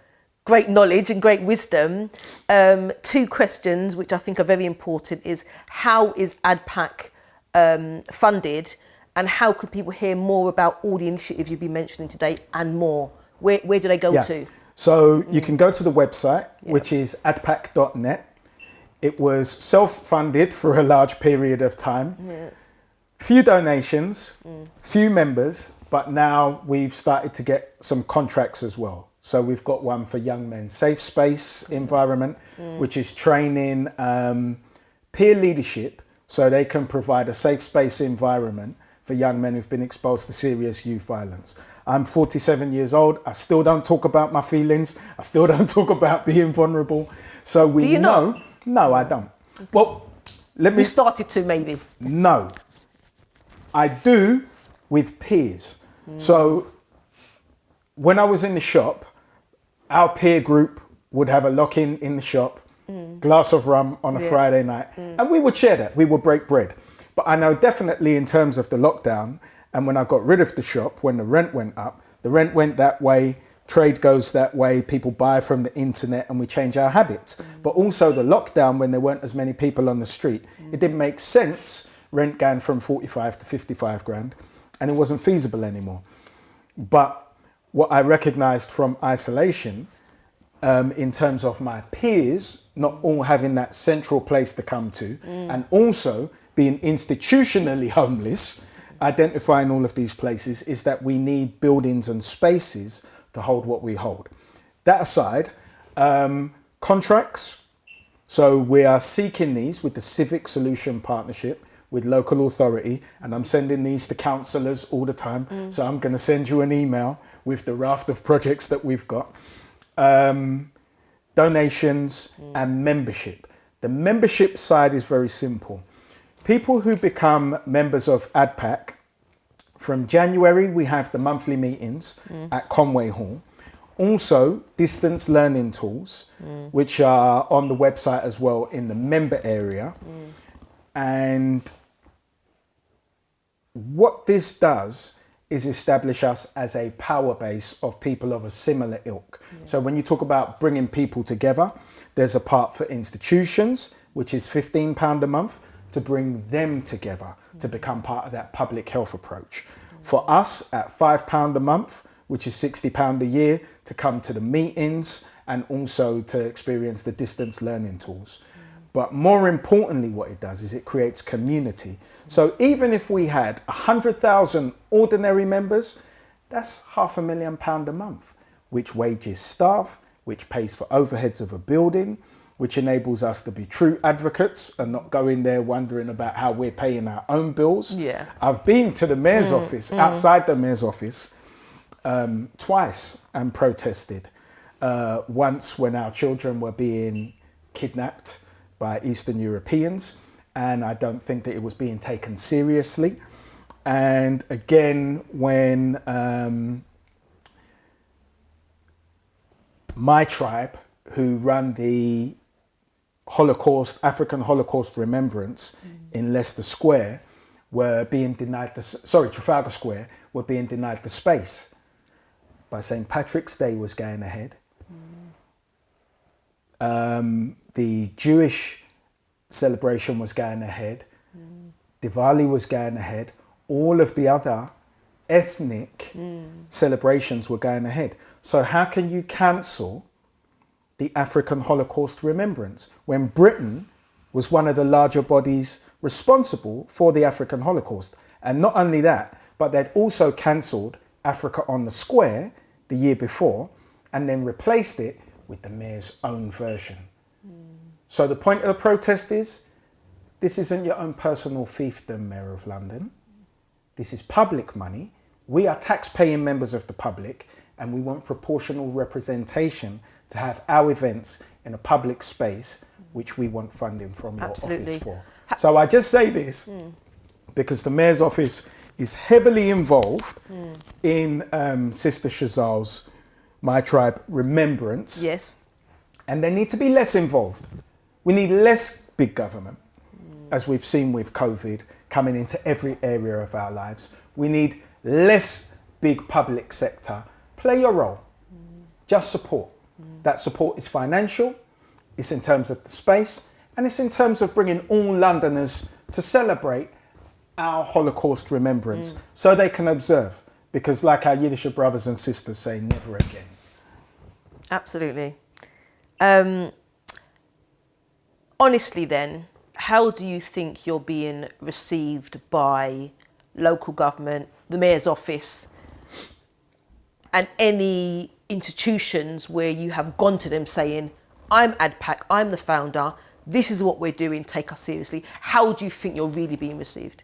great knowledge and great wisdom. 2 questions which I think are very important is, how is AD-PAC funded, and how could people hear more about all the initiatives you've been mentioning today and more? Where do they go to? So you can go to the website, which is adpac.net. It was self-funded for a large period of time. Few donations, few members, but now we've started to get some contracts as well. So we've got one for young men, safe space environment, which is training peer leadership so they can provide a safe space environment for young men who've been exposed to serious youth violence. I'm 47 years old. I still don't talk about my feelings. I still don't talk about being vulnerable. So we Do you know. not? No, I don't. Well, let me. You started to, maybe. No, I do with peers. So when I was in the shop, our peer group would have a lock-in in the shop, glass of rum on a Friday night, and we would share that. We would break bread. But I know definitely in terms of the lockdown, and when I got rid of the shop, when the rent went up, the rent went that way, trade goes that way, people buy from the internet, and we change our habits. But also the lockdown, when there weren't as many people on the street, it didn't make sense, rent going from 45 to 55 grand, and it wasn't feasible anymore. But what I recognized from isolation, in terms of my peers not all having that central place to come to, and also being institutionally homeless, identifying all of these places, is that we need buildings and spaces to hold what we hold. That aside, contracts. So we are seeking these with the Civic Solution Partnership with local authority, and I'm sending these to councillors all the time. So I'm going to send you an email with the raft of projects that we've got. Donations and membership. The membership side is very simple. People who become members of AD-PAC, from January we have the monthly meetings at Conway Hall. Also distance learning tools, which are on the website as well in the member area. And what this does is establish us as a power base of people of a similar ilk. So when you talk about bringing people together, there's a part for institutions, which is £15 a month, to bring them together to become part of that public health approach. For us, at £5 a month, which is £60 a year, to come to the meetings and also to experience the distance learning tools. But more importantly, what it does is it creates community. So even if we had 100,000 ordinary members, that's £500,000 a month, which wages staff, which pays for overheads of a building, which enables us to be true advocates and not go in there wondering about how we're paying our own bills. Yeah. I've been to the mayor's office, outside the mayor's office, twice and protested. Once when our children were being kidnapped by Eastern Europeans, and I don't think that it was being taken seriously. And again, when my tribe, who run the Holocaust, African Holocaust Remembrance in Leicester Square, were being denied Trafalgar Square, were being denied the space. By St. Patrick's Day was going ahead. The Jewish celebration was going ahead. Diwali was going ahead. All of the other ethnic celebrations were going ahead. So how can you cancel the African Holocaust Remembrance when Britain was one of the larger bodies responsible for the African Holocaust? And not only that, but they'd also cancelled Africa on the Square the year before and then replaced it with the mayor's own version. So the point of the protest is, this isn't your own personal fiefdom, Mayor of London. This is public money. We are tax-paying members of the public, and we want proportional representation to have our events in a public space, which we want funding from your office for. So I just say this because the mayor's office is heavily involved in Sister Shazal's My Tribe Remembrance. Yes. And they need to be less involved. We need less big government, as we've seen with COVID coming into every area of our lives. We need less big public sector. Play your role. Just support. That support is financial, it's in terms of the space, and it's in terms of bringing all Londoners to celebrate our Holocaust remembrance so they can observe. Because like our Yiddish brothers and sisters say, never again. Absolutely. Honestly then, how do you think you're being received by local government, the mayor's office, and any institutions where you have gone to them saying, I'm AD-PAC, I'm the founder, this is what we're doing, take us seriously? How do you think you're really being received?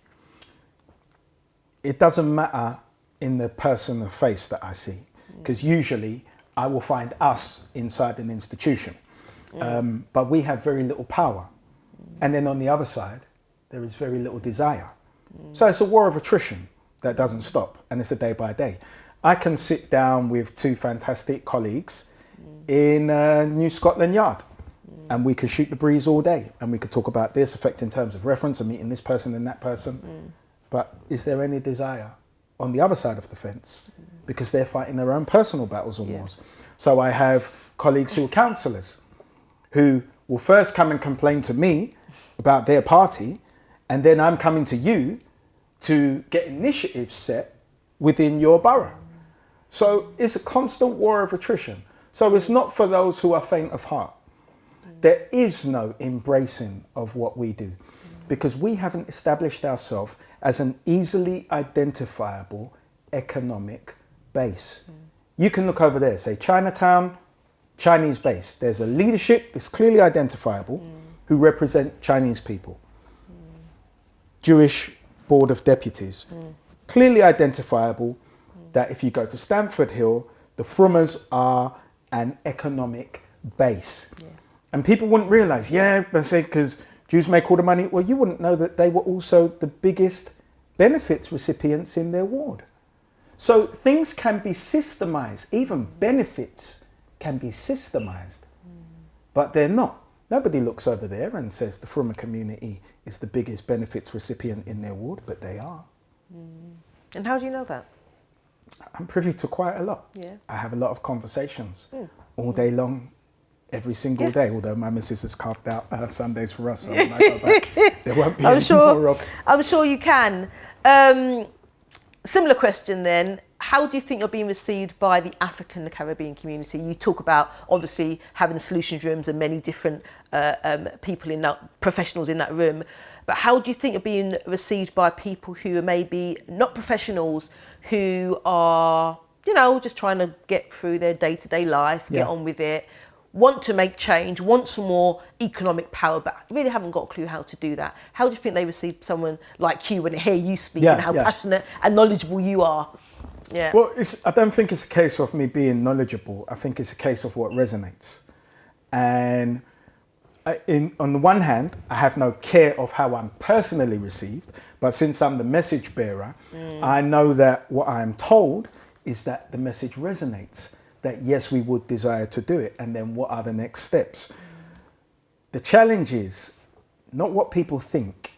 It doesn't matter in the person of face that I see, because usually I will find us inside an institution, but we have very little power. And then on the other side, there is very little desire. So it's a war of attrition that doesn't stop, and it's a day by day. I can sit down with two fantastic colleagues in New Scotland Yard, and we could shoot the breeze all day, and we could talk about this effect in terms of reference and meeting this person and that person. But is there any desire on the other side of the fence? Because they're fighting their own personal battles and wars. So I have colleagues who are councillors who will first come and complain to me about their party, and then I'm coming to you to get initiatives set within your borough. So it's a constant war of attrition. So it's not for those who are faint of heart. There is no embracing of what we do because we haven't established ourselves as an easily identifiable economic base. You can look over there, say Chinatown, Chinese base. There's a leadership that's clearly identifiable who represent Chinese people. Jewish Board of Deputies, clearly identifiable that if you go to Stamford Hill, the Frummers are an economic base. And people wouldn't realise, I say because Jews make all the money. Well, you wouldn't know that they were also the biggest benefits recipients in their ward. So things can be systemised, even benefits can be systemised, but they're not. Nobody looks over there and says the Frummer community is the biggest benefits recipient in their ward, but they are. And how do you know that? I'm privy to quite a lot. I have a lot of conversations all day long, every single day, although my missus has carved out Sundays for us, so when I go back, there won't be any more of. I'm sure you can. Similar question then, how do you think you're being received by the African and Caribbean community? You talk about obviously having solutions rooms and many different people in that, professionals in that room, but how do you think you're being received by people who are maybe not professionals, who are, you know, just trying to get through their day-to-day life, get on with it, want to make change, want some more economic power, but really haven't got a clue how to do that? How do you think they receive someone like you when they hear you speak and how passionate and knowledgeable you are? Yeah. Well, I don't think it's a case of me being knowledgeable. I think it's a case of what resonates. And on the one hand, I have no care of how I'm personally received, but since I'm the message bearer, I know that what I'm told is that the message resonates, that yes, we would desire to do it. And then what are the next steps? The challenge is not what people think,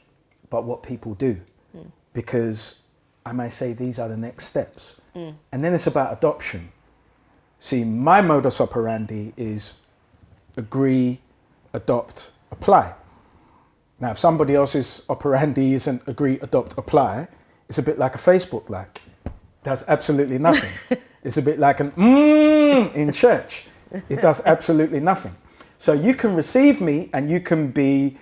but what people do. Because I may say these are the next steps. And then it's about adoption. See, my modus operandi is agree, adopt, apply. Now, if somebody else's operandi isn't agree, adopt, apply, it's a bit like a Facebook like. Does absolutely nothing. It's a bit like an in church. It does absolutely nothing. So you can receive me and you can be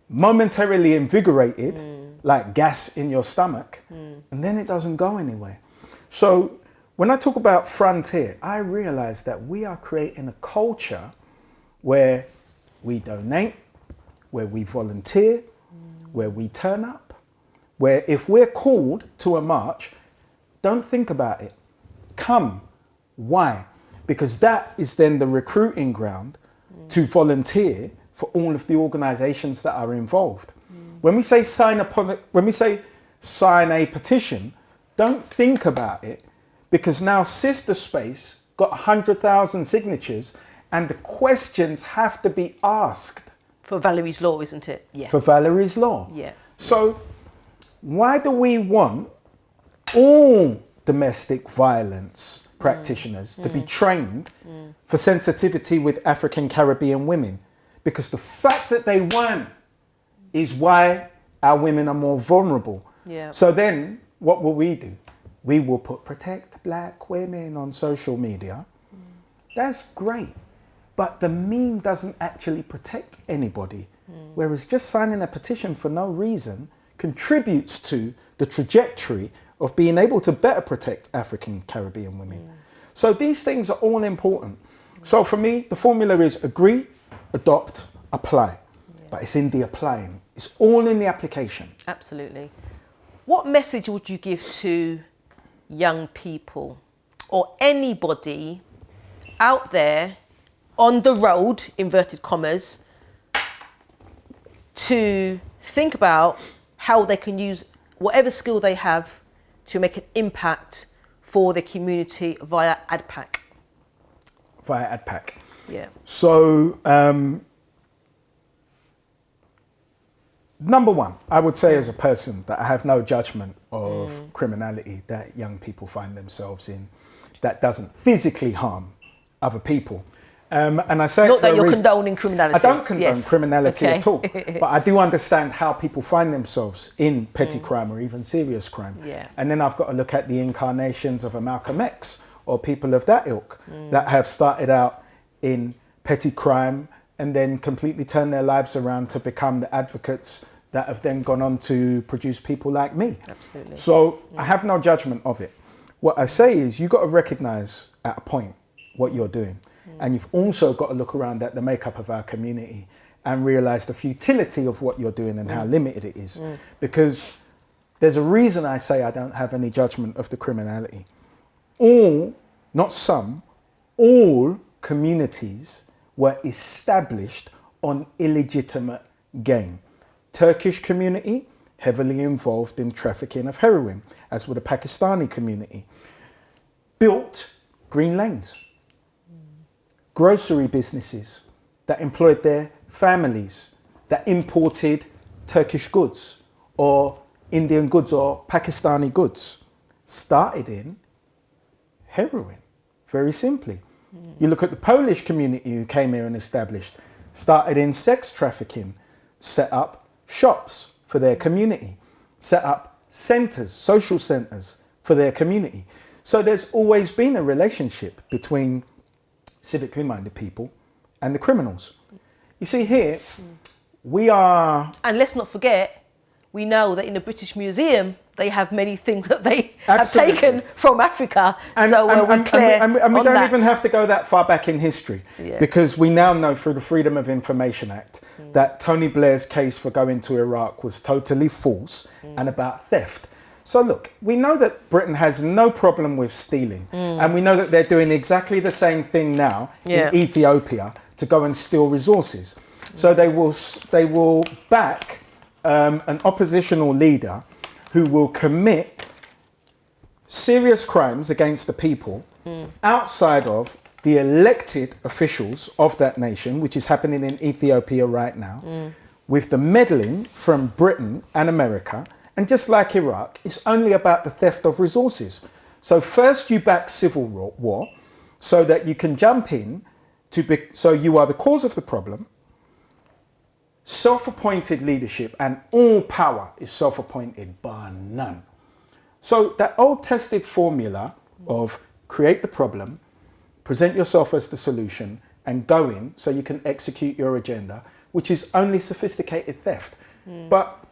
momentarily invigorated, like gas in your stomach, and then it doesn't go anywhere. So when I talk about frontier, I realize that we are creating a culture where we donate, where we volunteer, where we turn up, where if we're called to a march, don't think about it. Come. Why? Because that is then the recruiting ground to volunteer for all of the organizations that are involved. When we say sign a petition, don't think about it, because now Sister Space got 100,000 signatures and the questions have to be asked. For Valerie's Law, isn't it? Yeah. For Valerie's Law. Yeah. So why do we want all domestic violence practitioners to be trained for sensitivity with African Caribbean women? Because the fact that they weren't is why our women are more vulnerable. Yeah. So then what will we do? We will put protect black women on social media. That's great. But the meme doesn't actually protect anybody. Whereas just signing a petition for no reason contributes to the trajectory of being able to better protect African Caribbean women. So these things are all important. So for me, the formula is agree, adopt, apply. But it's in the applying. It's all in the application. Absolutely. What message would you give to young people or anybody out there on the road, inverted commas, to think about how they can use whatever skill they have to make an impact for the community via ADPAC? Via ADPAC. Yeah. So, number one, I would say as a person that I have no judgment of criminality that young people find themselves in that doesn't physically harm other people. And I say not that you're condoning criminality. I don't condone criminality at all, but I do understand how people find themselves in petty crime or even serious crime. Yeah. And then I've got to look at the incarnations of a Malcolm X or people of that ilk that have started out in petty crime and then completely turned their lives around to become the advocates that have then gone on to produce people like me. Absolutely. So I have no judgment of it. What I say is you've got to recognize at a point what you're doing. And you've also got to look around at the makeup of our community and realize the futility of what you're doing and how limited it is. Because there's a reason I say I don't have any judgment of the criminality. All, not some, all communities were established on illegitimate gain. Turkish community, heavily involved in trafficking of heroin, as were the Pakistani community. Built green lanes. Grocery businesses that employed their families, that imported Turkish goods or Indian goods or Pakistani goods, started in heroin, very simply. You look at the Polish community who came here and established, started in sex trafficking, set up shops for their community, set up centres, social centres for their community. So there's always been a relationship between civically minded people and the criminals. You see here, we are... And let's not forget, we know that in the British Museum, they have many things that they have taken from Africa. And, so we're clear and we on don't that. even have to go that far back in history, because we now know through the Freedom of Information Act that Tony Blair's case for going to Iraq was totally false and about theft. So look, we know that Britain has no problem with stealing, and we know that they're doing exactly the same thing now in Ethiopia to go and steal resources. So they will back an oppositional leader who will commit serious crimes against the people outside of the elected officials of that nation, which is happening in Ethiopia right now, with the meddling from Britain and America. And just like Iraq, it's only about the theft of resources. So first you back civil war so that you can jump in so you are the cause of the problem. Self-appointed leadership, and all power is self-appointed bar none. So that old tested formula of create the problem, present yourself as the solution, and go in so you can execute your agenda, which is only sophisticated theft. But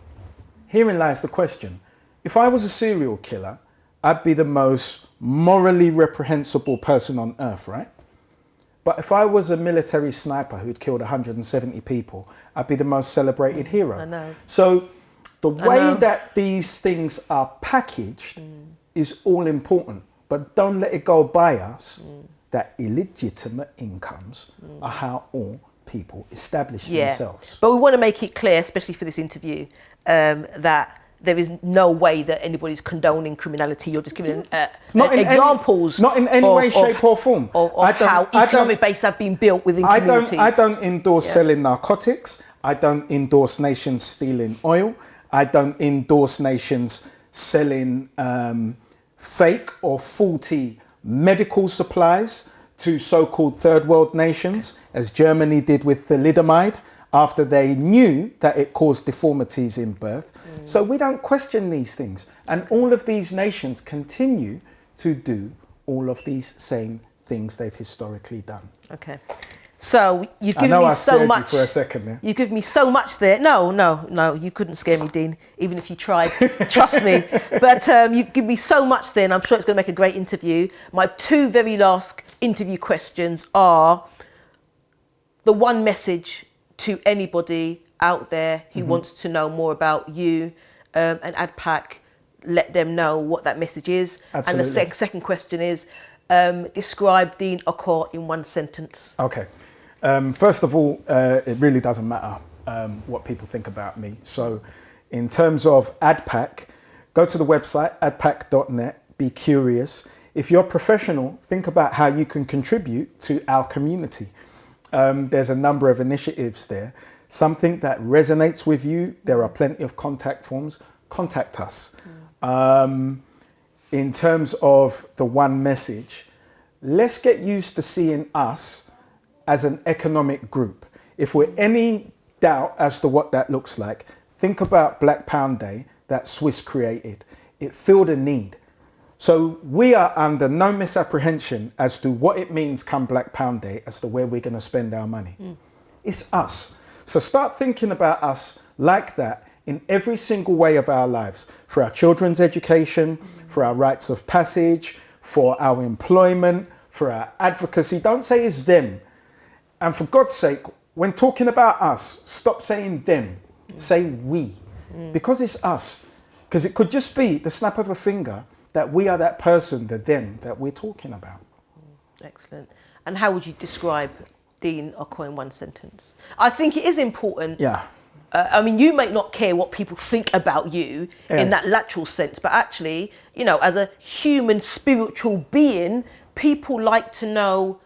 herein lies the question. If I was a serial killer, I'd be the most morally reprehensible person on earth, right? But if I was a military sniper who'd killed 170 people, I'd be the most celebrated hero. I know. So the way that these things are packaged is all important, but don't let it go by us that illegitimate incomes are how all people establish themselves. But we want to make it clear, especially for this interview, that there is no way that anybody's condoning criminality. You're just giving examples. Not in any way, shape or form. Of how economic bases have been built within communities. I don't endorse selling narcotics. I don't endorse nations stealing oil. I don't endorse nations selling fake or faulty medical supplies to so-called third world nations, as Germany did with thalidomide, after they knew that it caused deformities in birth. So we don't question these things. And all of these nations continue to do all of these same things they've historically done. Okay. So you've given me I so much. You for a second there. You give me so much there. No, you couldn't scare me, Dean, even if you tried. Trust me. But you give me so much there, and I'm sure it's going to make a great interview. My two very last interview questions are the one message to anybody out there who wants to know more about you and AD-PAC. Let them know what that message is. Absolutely. And the second question is, describe Dean Okai in one sentence. Okay. First of all, it really doesn't matter what people think about me. So in terms of AD-PAC, go to the website, adpac.net, be curious. If you're professional, think about how you can contribute to our community. There's a number of initiatives there. Something that resonates with you, there are plenty of contact forms. Contact us. In terms of the one message, let's get used to seeing us as an economic group. If we're any doubt as to what that looks like, think about Black Pound Day that Swiss created. It filled a need. So we are under no misapprehension as to what it means come Black Pound Day as to where we're going to spend our money. It's us. So start thinking about us like that in every single way of our lives, for our children's education, for our rites of passage, for our employment, for our advocacy. Don't say it's them. And for God's sake, when talking about us, stop saying them, say we, because it's us. Because it could just be the snap of a finger that we are that person, the them that we're talking about. Excellent. And how would you describe Dean Okai in one sentence? I think it is important. Yeah. I mean, you might not care what people think about you in that lateral sense, but actually, you know, as a human spiritual being, people like to know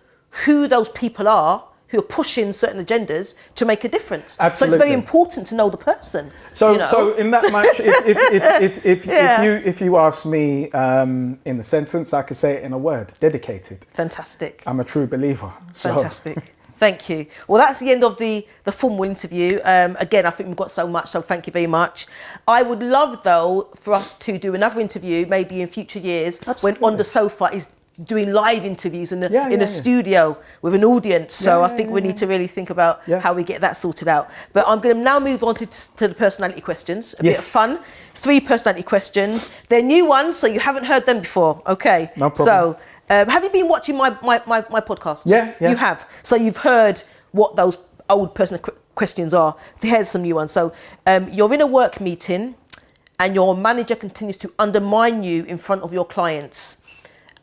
who those people are who are pushing certain agendas to make a difference. Absolutely. So it's very important to know the person. So, you know? so in that much, if you ask me in a sentence, I could say it in a word: dedicated. Fantastic. I'm a true believer. So. Fantastic. Thank you. Well, that's the end of the formal interview. Again, I think we've got so much, so thank you very much. I would love, though, for us to do another interview, maybe in future years, when On the Sofa is doing live interviews in a studio with an audience. So I think we need to really think about how we get that sorted out. But I'm going to now move on to the personality questions. A bit of fun. 3 personality questions. They're new ones, so you haven't heard them before. Okay. No problem. So have you been watching my podcast? Yeah. You have. So you've heard what those old personal questions are. Here's some new ones. So you're in a work meeting and your manager continues to undermine you in front of your clients.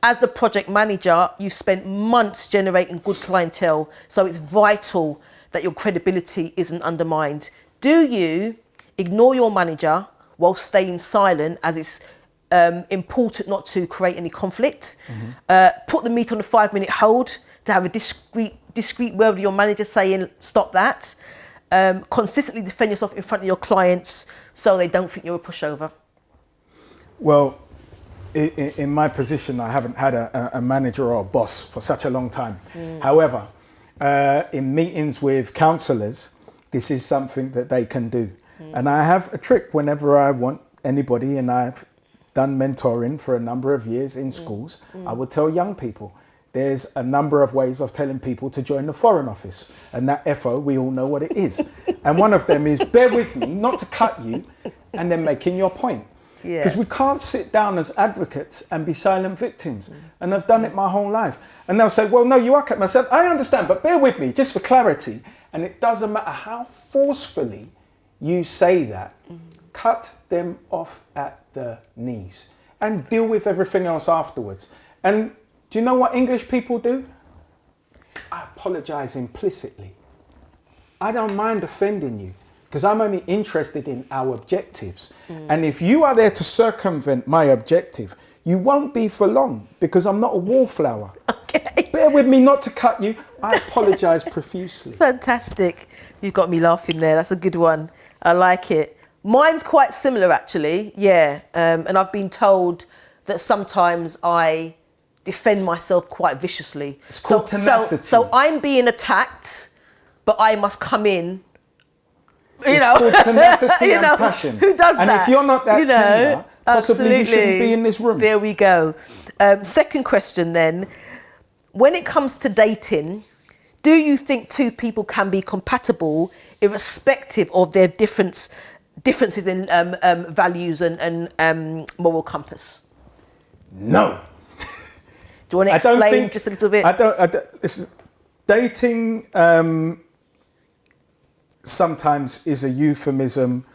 As the project manager, you spent months generating good clientele, so it's vital that your credibility isn't undermined. Do you ignore your manager while staying silent, as it's important not to create any conflict? Put the meeting on a 5-minute hold to have a discreet word with your manager saying, stop that. Consistently defend yourself in front of your clients so they don't think you're a pushover. Well, in my position, I haven't had a manager or a boss for such a long time. However, in meetings with counsellors, this is something that they can do. And I have a trick whenever I want anybody, and I've done mentoring for a number of years in schools, I will tell young people, there's a number of ways of telling people to join the Foreign Office. And that FO, we all know what it is. And one of them is, bear with me, not to cut you, and then making your point. Because we can't sit down as advocates and be silent victims. And I've done it my whole life. And they'll say, well, no, you are cutting myself. I understand, but bear with me, just for clarity. And it doesn't matter how forcefully you say that. Cut them off at the knees and deal with everything else afterwards. And do you know what English people do? I apologize implicitly. I don't mind offending you, because I'm only interested in our objectives. And if you are there to circumvent my objective, you won't be for long, because I'm not a wallflower. Okay. Bear with me not to cut you. I apologise profusely. Fantastic. You've got me laughing there. That's a good one. I like it. Mine's quite similar, actually. Yeah. And I've been told that sometimes I defend myself quite viciously. It's called tenacity. So I'm being attacked, but I must come in. It's called tenacity and passion. Who does that? And if you're not that tender, possibly you shouldn't be in this room. There we go. Second question then. When it comes to dating, do you think 2 people can be compatible irrespective of their differences in values and moral compass? No. Do you want to explain just a little bit? Dating sometimes is a euphemism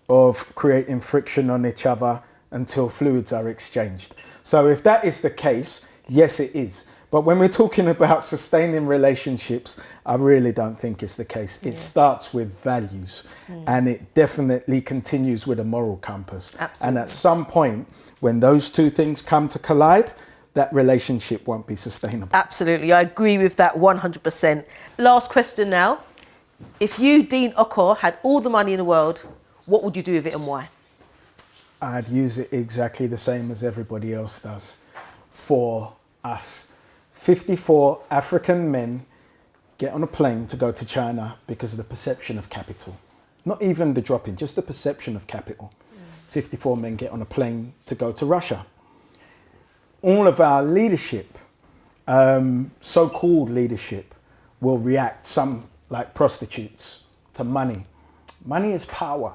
of creating friction on each other until fluids are exchanged. So if that is the case, yes, it is. But when we're talking about sustaining relationships, I really don't think it's the case. It starts with values and it definitely continues with a moral compass. Absolutely. And at some point, when those 2 things come to collide, that relationship won't be sustainable. Absolutely, I agree with that 100%. Last question now. If you, Dean Okai, had all the money in the world, what would you do with it and why? I'd use it exactly the same as everybody else does. For us, 54 African men get on a plane to go to China because of the perception of capital. Not even the drop-in, just the perception of capital. 54 men get on a plane to go to Russia. All of our leadership, so-called leadership, will react, some like prostitutes, to money. Money is power.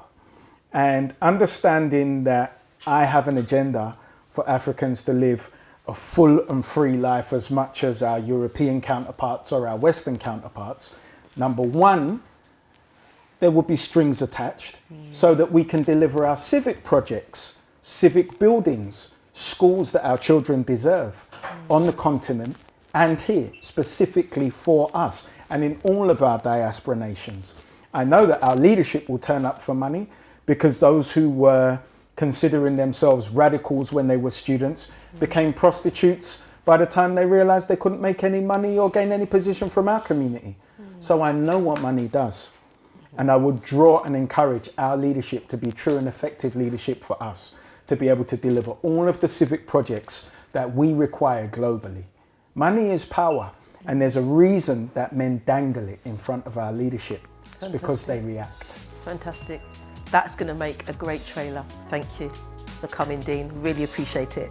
And understanding that I have an agenda for Africans to live a full and free life as much as our European counterparts or our Western counterparts, number one, there will be strings attached so that we can deliver our civic projects, civic buildings, schools that our children deserve on the continent and here, specifically for us and in all of our diaspora nations. I know that our leadership will turn up for money because those who were considering themselves radicals when they were students became prostitutes by the time they realized they couldn't make any money or gain any position from our community. So I know what money does. And I would draw and encourage our leadership to be true and effective leadership for us, to be able to deliver all of the civic projects that we require globally. Money is power. And there's a reason that men dangle it in front of our leadership. It's because they react. Fantastic. That's going to make a great trailer. Thank you for coming, Dean. Really appreciate it.